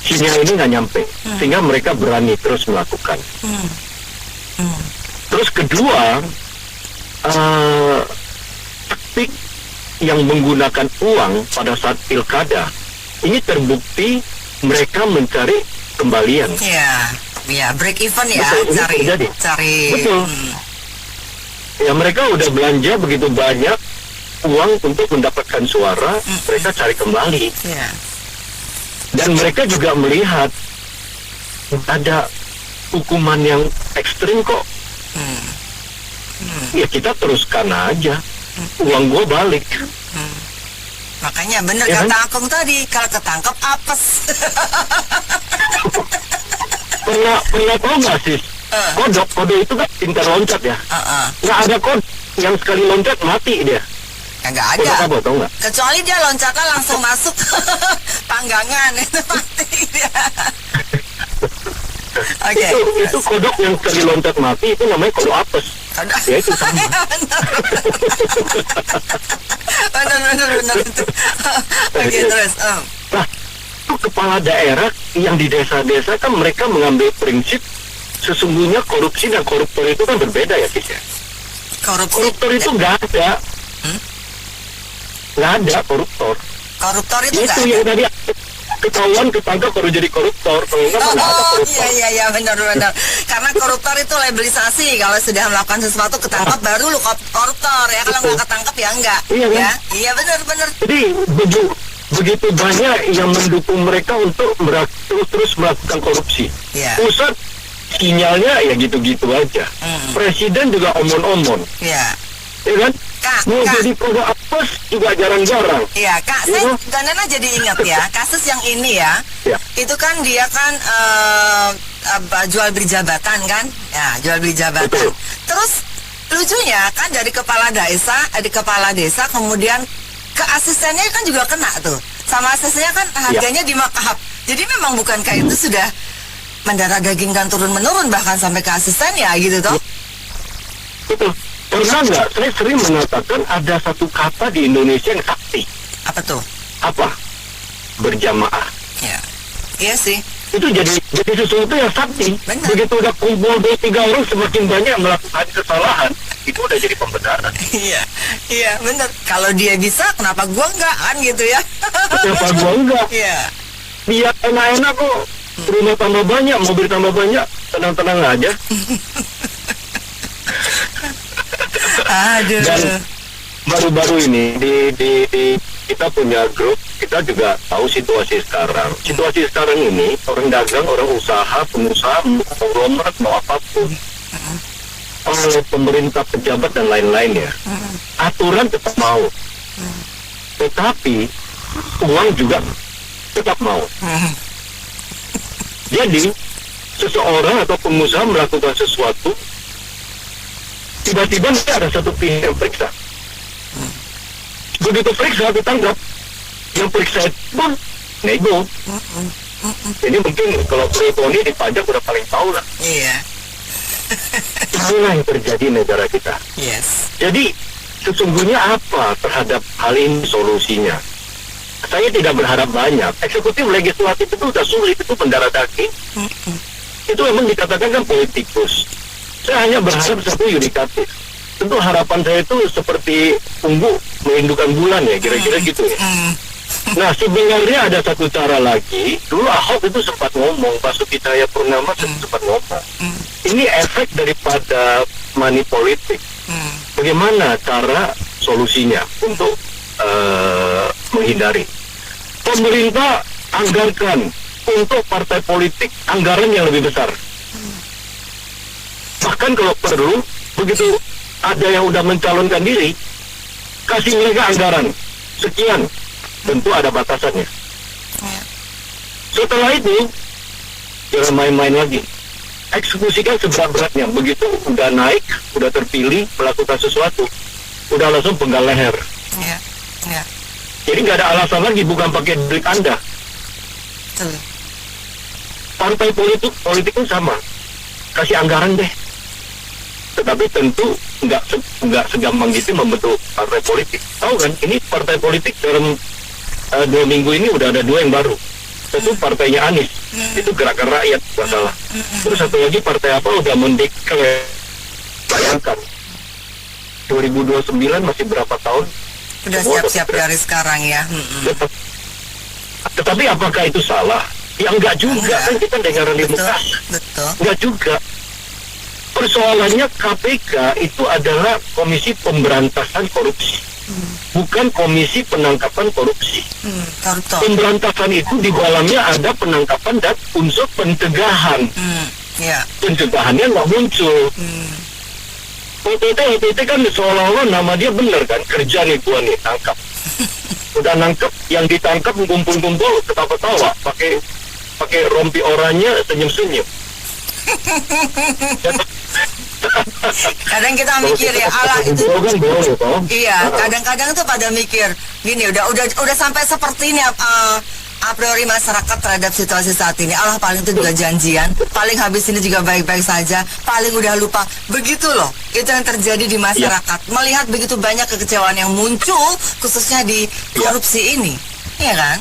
Sinyal ini nggak nyampe, sehingga mereka berani terus melakukan. Terus kedua, taktik yang menggunakan uang pada saat pilkada ini terbukti mereka mencari kembalian. Ya, break even ya, betul, cari. Betul. Ya mereka udah belanja begitu banyak uang untuk mendapatkan suara, mereka cari kembali. Dan mereka juga melihat ada hukuman yang ekstrim kok. Ya kita teruskan aja, uang gue balik. Makanya bener ya, kata Akung tadi, kalau ketangkep apes. Pernah tahu nggak sih? Kode itu kan pintar loncat ya. Nggak ada kode yang sekali loncat mati dia. Nggak ada. Apa, tahu nggak? Kecuali dia loncatnya langsung masuk panggangan, itu mati dia. Oke. Itu kodok yang sekali loncat mati itu namanya kodok apes. Ya itu sama. Benar itu. Oke, terus. Nah, itu kepala daerah yang di desa-desa kan mereka mengambil prinsip sesungguhnya korupsi dan koruptor itu kan berbeda ya, Kis ya. Koruptor itu nggak ada. Nggak ada koruptor. Koruptor itu yang tadi ketahuan ketangkap baru jadi koruptor. Iya benar. Karena koruptor itu labelisasi, kalau sudah melakukan sesuatu ketangkap baru lu koruptor ya, kalau nggak ketangkap ya enggak. Iya benar. Jadi begitu banyak yang mendukung mereka untuk terus melakukan korupsi. Pusat sinyalnya ya gitu-gitu aja. Presiden juga omon-omon. Ya kan? Mau jadi kode apes juga jarang-jarang. Iya, Kak, saya Nana jadi ingat ya, kasus yang ini ya, itu kan dia kan jual beli jabatan kan, ya jual beli jabatan. Betul. Terus lucunya kan dari kepala desa kemudian ke asistennya kan juga kena tuh, sama asistennya kan harganya di markup. Jadi memang bukankah itu sudah mendarah daging kan turun menurun bahkan sampai ke asisten ya gitu toh? Betul. Pernah nggak? Saya sering mengatakan ada satu kata di Indonesia yang sakti. Apa tuh? Apa? Berjamaah. Ya, iya sih. Itu jadi sesuatu yang sakti. Benar. Begitu udah kumpul 2-3 orang semakin banyak yang melakukan kesalahan, itu udah jadi pembenaran. Iya benar. Kalau dia bisa, kenapa gua enggak kan gitu ya? Kenapa gua enggak? Iya. Dia enak-enak kok. Rumah tambah banyak, mobil tambah banyak, tenang-tenang aja. Aduh. Dan baru-baru ini di kita punya grup, kita juga tahu situasi sekarang. Situasi sekarang ini orang dagang, orang usaha, pengusaha, konglomerat, mau apapun, oleh pemerintah, pejabat dan lain-lain ya, aturan tetap mau, tetapi uang juga tetap mau. Jadi seseorang atau pengusaha melakukan sesuatu, tiba-tiba nanti ada satu pihak yang periksa. Begitu periksa ditangkap, yang periksa itu nego. Jadi mungkin kalau Tony di pajak udah paling tahu lah. Iya. Inilah yang terjadi di negara kita. Yes. Jadi sesungguhnya apa terhadap hal ini solusinya? Saya tidak berharap banyak. Eksekutif legislatif itu sudah sulit, itu mendarah daging. Itu memang dikatakan kan politikus. Saya hanya berharap satu yudikatif. Tentu harapan saya itu seperti unggu merindukan bulan ya, kira-kira gitu ya. Nah sebenarnya ada satu cara lagi. Dulu Ahok itu sempat ngomong, Basuki Cahayapurnama sempat ngomong. Ini efek daripada money politik. Bagaimana cara solusinya untuk menghindari? Pemerintah anggarkan untuk partai politik anggaran yang lebih besar. Bahkan kalau perlu, begitu ada yang udah mencalonkan diri, kasih mereka anggaran sekian, tentu ada batasannya. Setelah itu jangan main-main lagi, eksekusikan seberat-beratnya. Begitu udah naik, udah terpilih melakukan sesuatu, udah langsung penggal leher. Jadi nggak ada alasan lagi, bukan pakai duit Anda. Partai politik pun sama, kasih anggaran deh. Tetapi tentu nggak segampang gitu membentuk partai politik. Tahu kan, ini partai politik dalam 2 minggu ini udah ada 2 yang baru. Satu partainya Anies, itu Gerakan Rakyat, nggak salah. Terus satu lagi partai apa udah mendeklarasi. Bayangkan, 2029 masih berapa tahun? Udah siap-siap dari sekarang ya. Tetapi apakah itu salah? Ya enggak juga, kan kita negara demokrasi. Enggak juga. Persoalannya KPK itu adalah Komisi Pemberantasan Korupsi, bukan Komisi Penangkapan Korupsi. Pemberantasan itu di dalamnya ada penangkapan dan unsur pencegahan. Pencegahannya nggak muncul. OTT kan seolah-olah nama dia benar kan, kerja nih gua nih, tangkap. Udah nangkep, yang ditangkap kumpul-kumpul ketawa-tawa, pakai rompi oranye, senyum-senyum. Kadang kita mikir ya, Allah itu. Iya, kadang-kadang tuh pada mikir gini, udah sampai seperti ini a priori masyarakat terhadap situasi saat ini. Allah paling itu juga janjian, paling habis ini juga baik-baik saja, paling udah lupa. Begitu loh, itu yang terjadi di masyarakat. Melihat begitu banyak kekecewaan yang muncul, khususnya di korupsi ini, ya kan?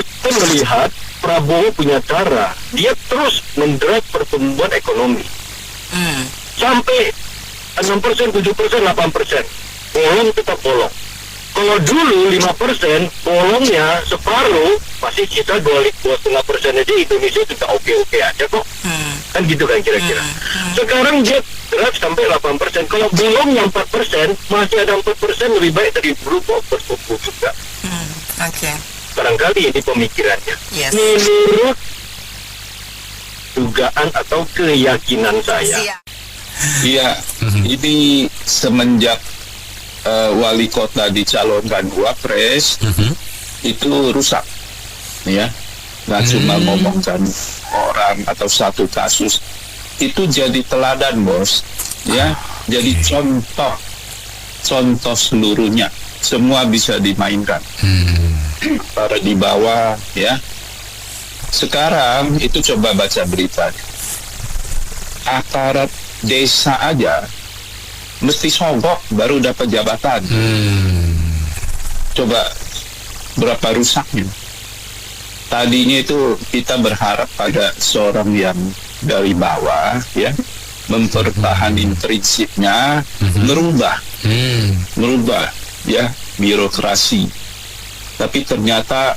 Aku melihat Prabowo punya cara, dia terus mendrive pertumbuhan ekonomi. Sampai 6%, 7%, 8%. Bolong tetap bolong. Kalau dulu 5%, bolongnya separuh, masih sisa 2,5% aja, Indonesia juga oke-oke aja kok. Kan gitu kan kira-kira. Sekarang dia drive sampai 8%. Kalau bolongnya 4%, masih ada 4% lebih baik dari dulu kok, bertumbuh juga. Barangkali ini pemikirannya. Menurut dugaan atau keyakinan saya. Iya, ini semenjak wali kota dicalonkan wapres itu rusak, ya. nggak cuma ngomongkan orang atau satu kasus. Itu jadi teladan, bos, ya, jadi contoh seluruhnya, semua bisa dimainkan. Para di bawah, ya. Sekarang itu coba baca berita, aparat desa aja mesti sogok baru dapat jabatan. Coba berapa rusaknya. Tadinya itu kita berharap pada seorang yang dari bawah, ya, mempertahankan prinsipnya, merubah, ya, birokrasi. Tapi ternyata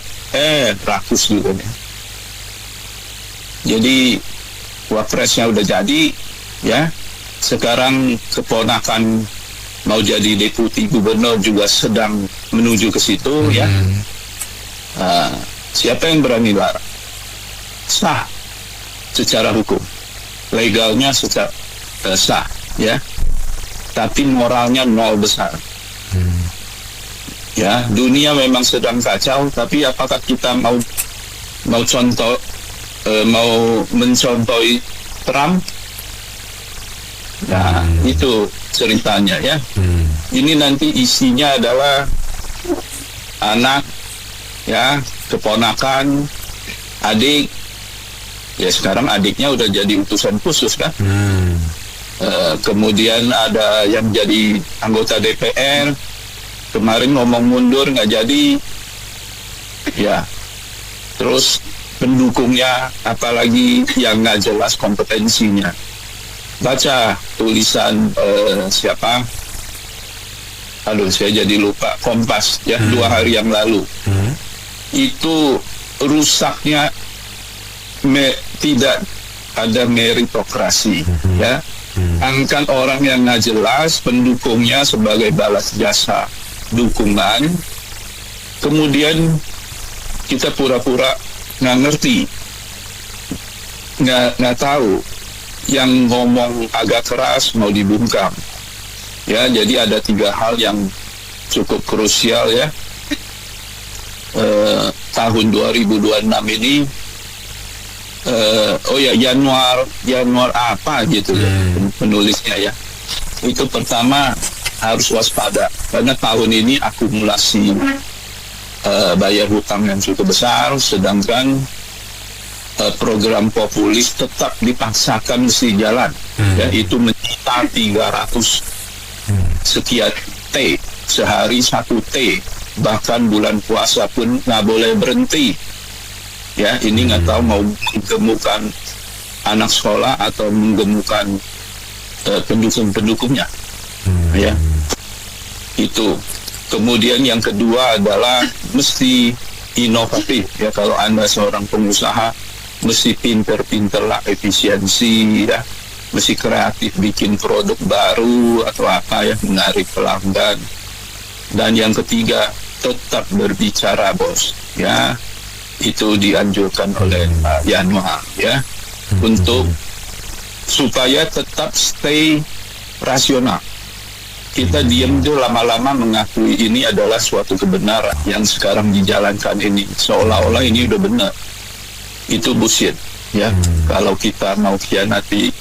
rakus juga nih. Jadi wapresnya udah jadi, ya. Sekarang keponakan mau jadi deputi gubernur juga sedang menuju ke situ, ya. Siapa yang berani larang? Sah secara hukum, legalnya secara sah, ya. Tapi moralnya nol besar. Ya, dunia memang sedang kacau, tapi apakah kita mau mencontohi Trump? Nah, itu ceritanya, ya. Ini nanti isinya adalah anak, ya, keponakan, adik. Ya, sekarang adiknya udah jadi utusan khusus, kan. Kemudian ada yang jadi anggota DPR, kemarin ngomong mundur nggak jadi, ya. Terus pendukungnya apalagi yang nggak jelas kompetensinya. Baca tulisan siapa? Aduh, saya jadi lupa. Kompas, ya, 2 hari yang lalu. Itu rusaknya tidak ada meritokrasi, ya. Angkat orang yang nggak jelas, pendukungnya sebagai balas jasa dukungan, kemudian kita pura-pura nggak ngerti, nggak tahu, yang ngomong agak keras mau dibungkam, ya. Jadi ada 3 hal yang cukup krusial, ya. Tahun 2026 ini, Januar apa gitu, ya, penulisnya, ya. Itu pertama harus waspada, karena tahun ini akumulasi bayar hutang yang cukup besar, sedangkan program populis tetap dipaksakan mesti jalan, ya. Itu menyita 300 sekian T, sehari 1 T, bahkan bulan puasa pun nggak boleh berhenti, ya. Ini nggak tahu mau menggemukkan anak sekolah atau menggemukkan pendukung-pendukungnya, ya. Itu. Kemudian yang kedua adalah mesti inovatif, ya. Kalau Anda seorang pengusaha, mesti pinter-pinter lah, efisiensi, ya. Mesti kreatif, bikin produk baru atau apa, ya, menarik pelanggan. Dan yang ketiga, tetap berbicara, bos, ya. Itu dianjurkan oleh Pak Januar, ya, untuk supaya tetap stay rasional. Kita diam itu lama-lama mengakui ini adalah suatu kebenaran yang sekarang dijalankan ini, seolah-olah ini udah benar. Itu bullshit, ya. Kalau kita mau khianati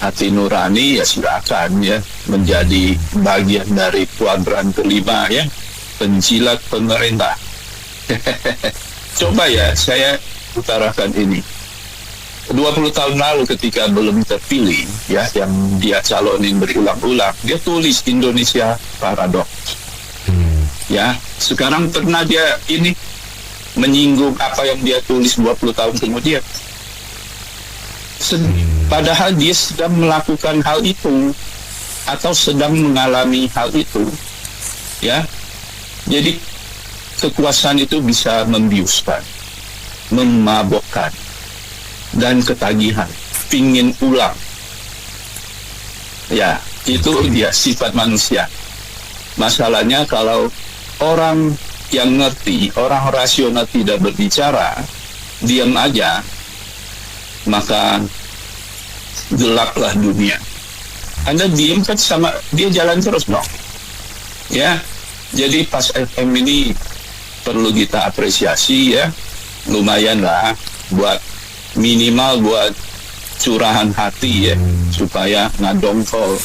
hati nurani, ya silakan, ya, menjadi bagian dari kuadran kelima, ya, penjilat pemerintah. Coba, ya, saya utarakan ini. 20 tahun lalu ketika belum terpilih, ya, yang dia calonin berulang-ulang, dia tulis Indonesia Paradoks, ya. Sekarang pernah dia ini menyinggung apa yang dia tulis 20 tahun kemudian. Padahal dia sedang melakukan hal itu atau sedang mengalami hal itu, ya. Jadi kekuasaan itu bisa membiuskan, memabokkan, dan ketagihan, pingin ulang, ya. Itu dia sifat manusia. Masalahnya kalau orang yang ngerti, orang rasional tidak berbicara, diam aja, maka gelaplah dunia. Anda diam kan sama dia jalan terus dong, ya. Jadi Pas FM ini perlu kita apresiasi, ya. lumayan lah buat minimal buat curahan hati ya, supaya nggak dongkol.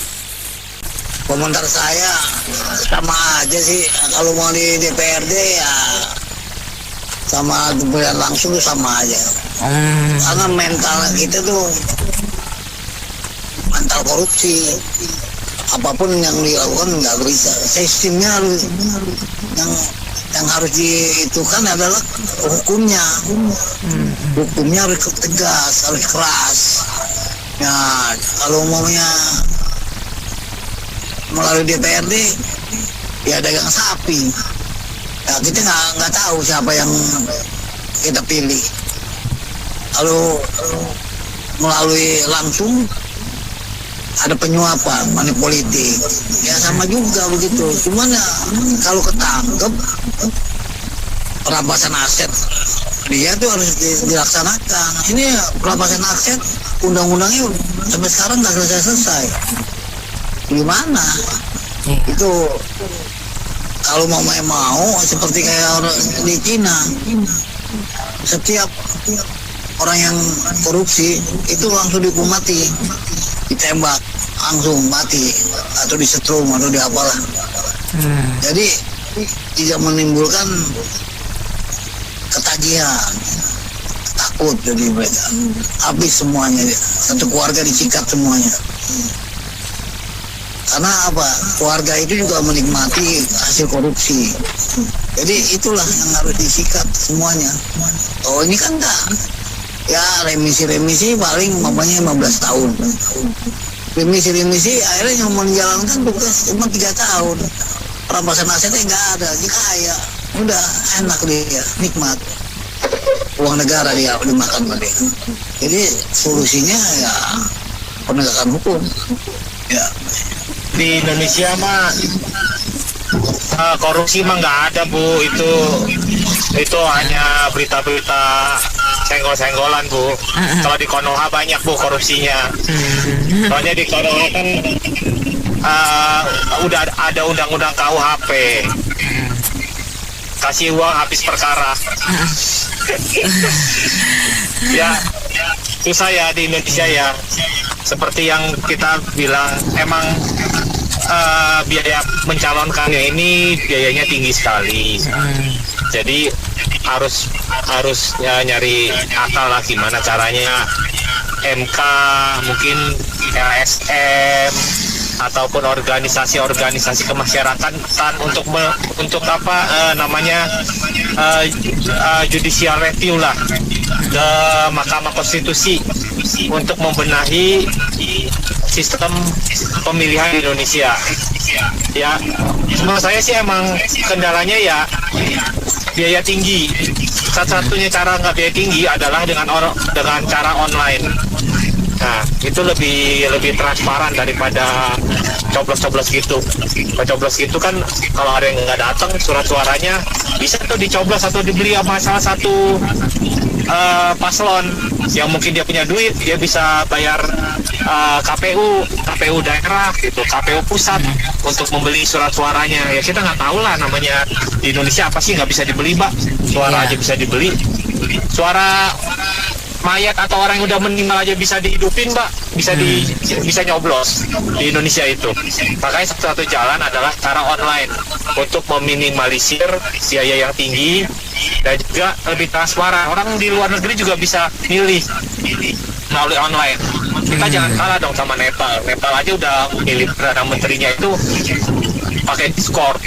Komentar saya sama aja sih, kalau mau di DPRD ya sama pemilihan langsung sama aja. Karena mental kita tuh mental korupsi, apapun yang dilakukan nggak bisa. Sistemnya harus yang harus diitukan adalah hukumnya. Hukumnya harus tegas, harus keras. Ya kalau maunya melalui DPRD ya dagang sapi. Ya kita nggak tahu siapa yang kita pilih. Kalau melalui langsung ada penyuapan, money politik, ya sama juga begitu. Cuman ya kalau ketangkep perampasan aset, dia tuh harus dilaksanakan. Ini perampasan aset, undang-undangnya sampai sekarang nggak selesai. Gimana? Itu kalau mau seperti kayak orang di Cina, setiap orang yang korupsi itu langsung dihukum mati, ditembak langsung mati atau disetrum atau diapalah. Jadi tidak menimbulkan ketagihan, takut jadi mereka habis semuanya, satu keluarga disikat semuanya. Karena apa? Keluarga itu juga menikmati hasil korupsi. Jadi itulah yang harus disikat semuanya. Oh ini kan enggak. Ya remisi paling mamanya 15 tahun. Remisi akhirnya yang menjalankan tugas cuma 3 tahun. Perampasan asetnya nggak ada, dia kaya. Udah enak dia, nikmat. Uang negara dia dimakan sama dia. Jadi solusinya ya penegakan hukum. Ya. Di Indonesia mah korupsi mah nggak ada Bu, itu hanya berita-berita senggol-senggolan Bu. Kalau di Konoha banyak Bu korupsinya. Soalnya di Konoha kan udah ada undang-undang KUHP. Kasih uang habis perkara. Ya susah ya di Indonesia ya. Seperti yang kita bilang, emang biaya mencalonkannya ini biayanya tinggi sekali. Jadi harus nyari akal lah gimana caranya MK, mungkin LSM ataupun organisasi kemasyarakatan untuk judicial review lah ke Mahkamah Konstitusi untuk membenahi sistem pemilihan di Indonesia. Ya, menurut saya sih emang kendalanya ya biaya tinggi. Satu-satunya cara nggak biaya tinggi adalah dengan cara online. Nah, itu lebih transparan daripada coblos-coblos gitu. Coblos gitu kan kalau ada yang nggak datang surat suaranya bisa tuh dicoblos atau dibeli sama salah satu paslon yang mungkin dia punya duit, dia bisa bayar KPU daerah gitu, KPU pusat untuk membeli surat suaranya. Ya kita nggak tahu lah namanya di Indonesia apa sih nggak bisa dibeli Mbak, suara aja bisa dibeli, suara mayat atau orang yang udah meninggal aja bisa dihidupin Mbak, bisa nyoblos di Indonesia itu. Makanya satu-satu jalan adalah cara online untuk meminimalisir biaya yang tinggi dan juga lebih transparan. Orang di luar negeri juga bisa milih melalui online. Kita jangan kalah dong sama Nepal. Nepal aja udah milih Perdana Menterinya itu pakai Discord,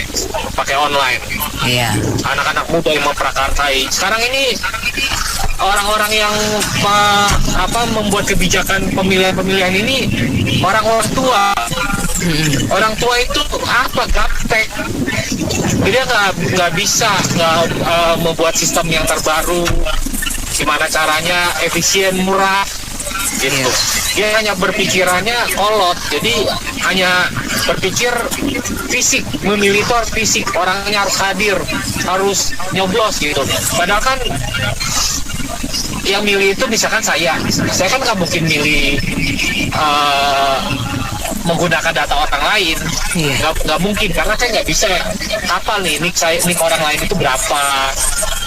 pakai online. Iya. Anak-anak muda yang memprakarsai. Sekarang ini orang-orang yang membuat kebijakan pemilihan ini orang-orang tua. Orang tua itu gaptek. Dia nggak bisa membuat sistem yang terbaru. Gimana caranya efisien, murah, gitu. Dia hanya berpikirannya kolot. Jadi hanya berpikir fisik, memilih itu harus fisik, orangnya harus hadir, harus nyoblos gitu. Padahal kan yang milih itu misalkan saya kan nggak mungkin milih menggunakan data orang lain, nggak mungkin karena saya nggak bisa hafal nih nik orang lain itu berapa,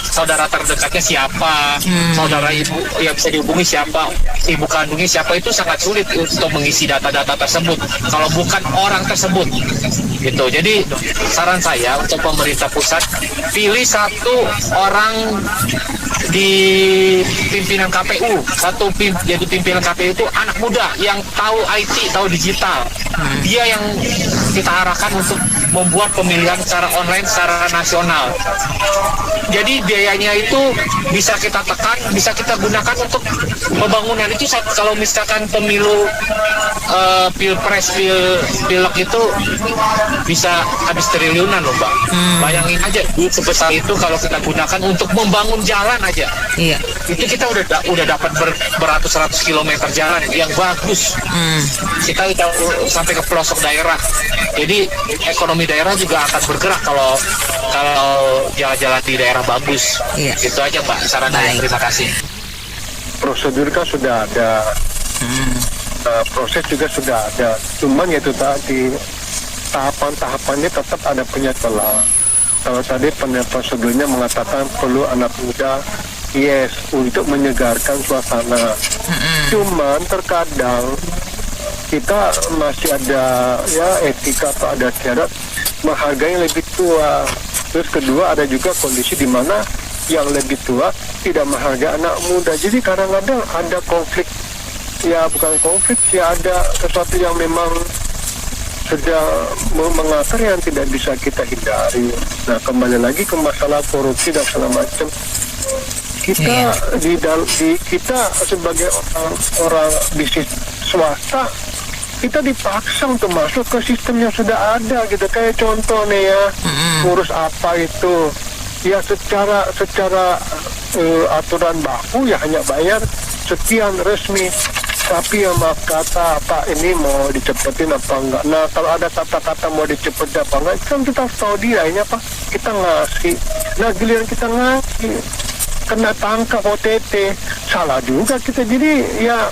saudara terdekatnya siapa, saudara ibu yang bisa dihubungi siapa, ibu kandungnya siapa, itu sangat sulit untuk mengisi data-data tersebut kalau bukan orang tersebut gitu. Jadi saran saya untuk pemerintah pusat, pilih satu orang di pimpinan KPU, jadi pimpinan KPU itu anak muda yang tahu IT, tahu digital. Dia yang kita arahkan untuk membuat pemilihan secara online, secara nasional. Jadi biayanya itu bisa kita tekan, bisa kita gunakan untuk pembangunan. Itu kalau misalkan pemilu pilpres, pilek itu bisa habis triliunan loh Mbak. Bayangin aja duit sebesar itu kalau kita gunakan untuk membangun jalan aja. Iya. Itu kita udah dapat beratus-ratus kilometer jalan yang bagus. Kita sampai ke pelosok daerah. Jadi ekonomi daerah juga akan bergerak kalau jalan-jalan di daerah bagus. Iya. Itu aja Mbak saran saya. Terima kasih. Prosedur kan sudah ada, proses juga sudah ada. Cuman itu tadi tahapan-tahapannya tetap ada punya celah. Kalau tadi prosedurnya mengatakan perlu anak muda, yes, untuk menyegarkan suasana. Cuman terkadang kita masih ada ya etika atau ada syarat menghargai yang lebih tua. Terus kedua ada juga kondisi di mana yang lebih tua tidak menghargai anak muda. Jadi kadang-kadang ada konflik, ya bukan konflik, ya ada sesuatu yang memang sedang mengakar yang tidak bisa kita hindari. Nah kembali lagi ke masalah korupsi dan segala macam. Kita kita sebagai orang bisnis swasta, kita dipaksa untuk masuk ke sistem yang sudah ada gitu. Kayak contoh nih ya, urus apa itu ya secara aturan baku ya hanya bayar sekian resmi. Tapi yang maaf kata Pak ini mau dicepetin apa enggak. Nah kalau ada kata-kata mau dicepetin apa enggak, kan kita harus tahu dia ini apa kita ngasih. Nah giliran kita ngasih kena tangkap OTT, salah juga kita. Jadi ya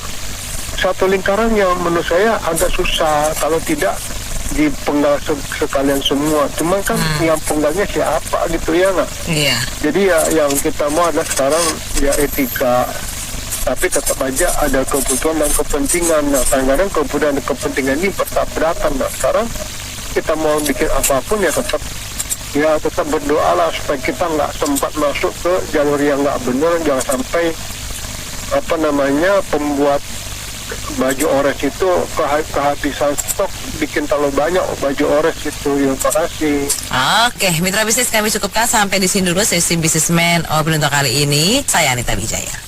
satu lingkaran yang menurut saya agak susah kalau tidak dipenggal sekalian semua. Cuma kan yang penggalnya siapa gitu ya nggak? Iya. Jadi ya yang kita mau adalah sekarang ya etika. Tapi tetap aja ada kebutuhan dan kepentingan. Nah, kadang-kadang kebutuhan dan kepentingan ini bertabrakan. Nah, sekarang kita mau bikin apapun ya tetap berdoalah supaya kita nggak sempat masuk ke jalur yang nggak benar. Jangan sampai pembuat baju ores itu kehabisan stok, bikin terlalu banyak baju ores itu. Ya, terima kasih. Oke, mitra bisnis kami cukupkan sampai di sini dulu sesi Businessman Open untuk kali ini. Saya Anita Wijaya.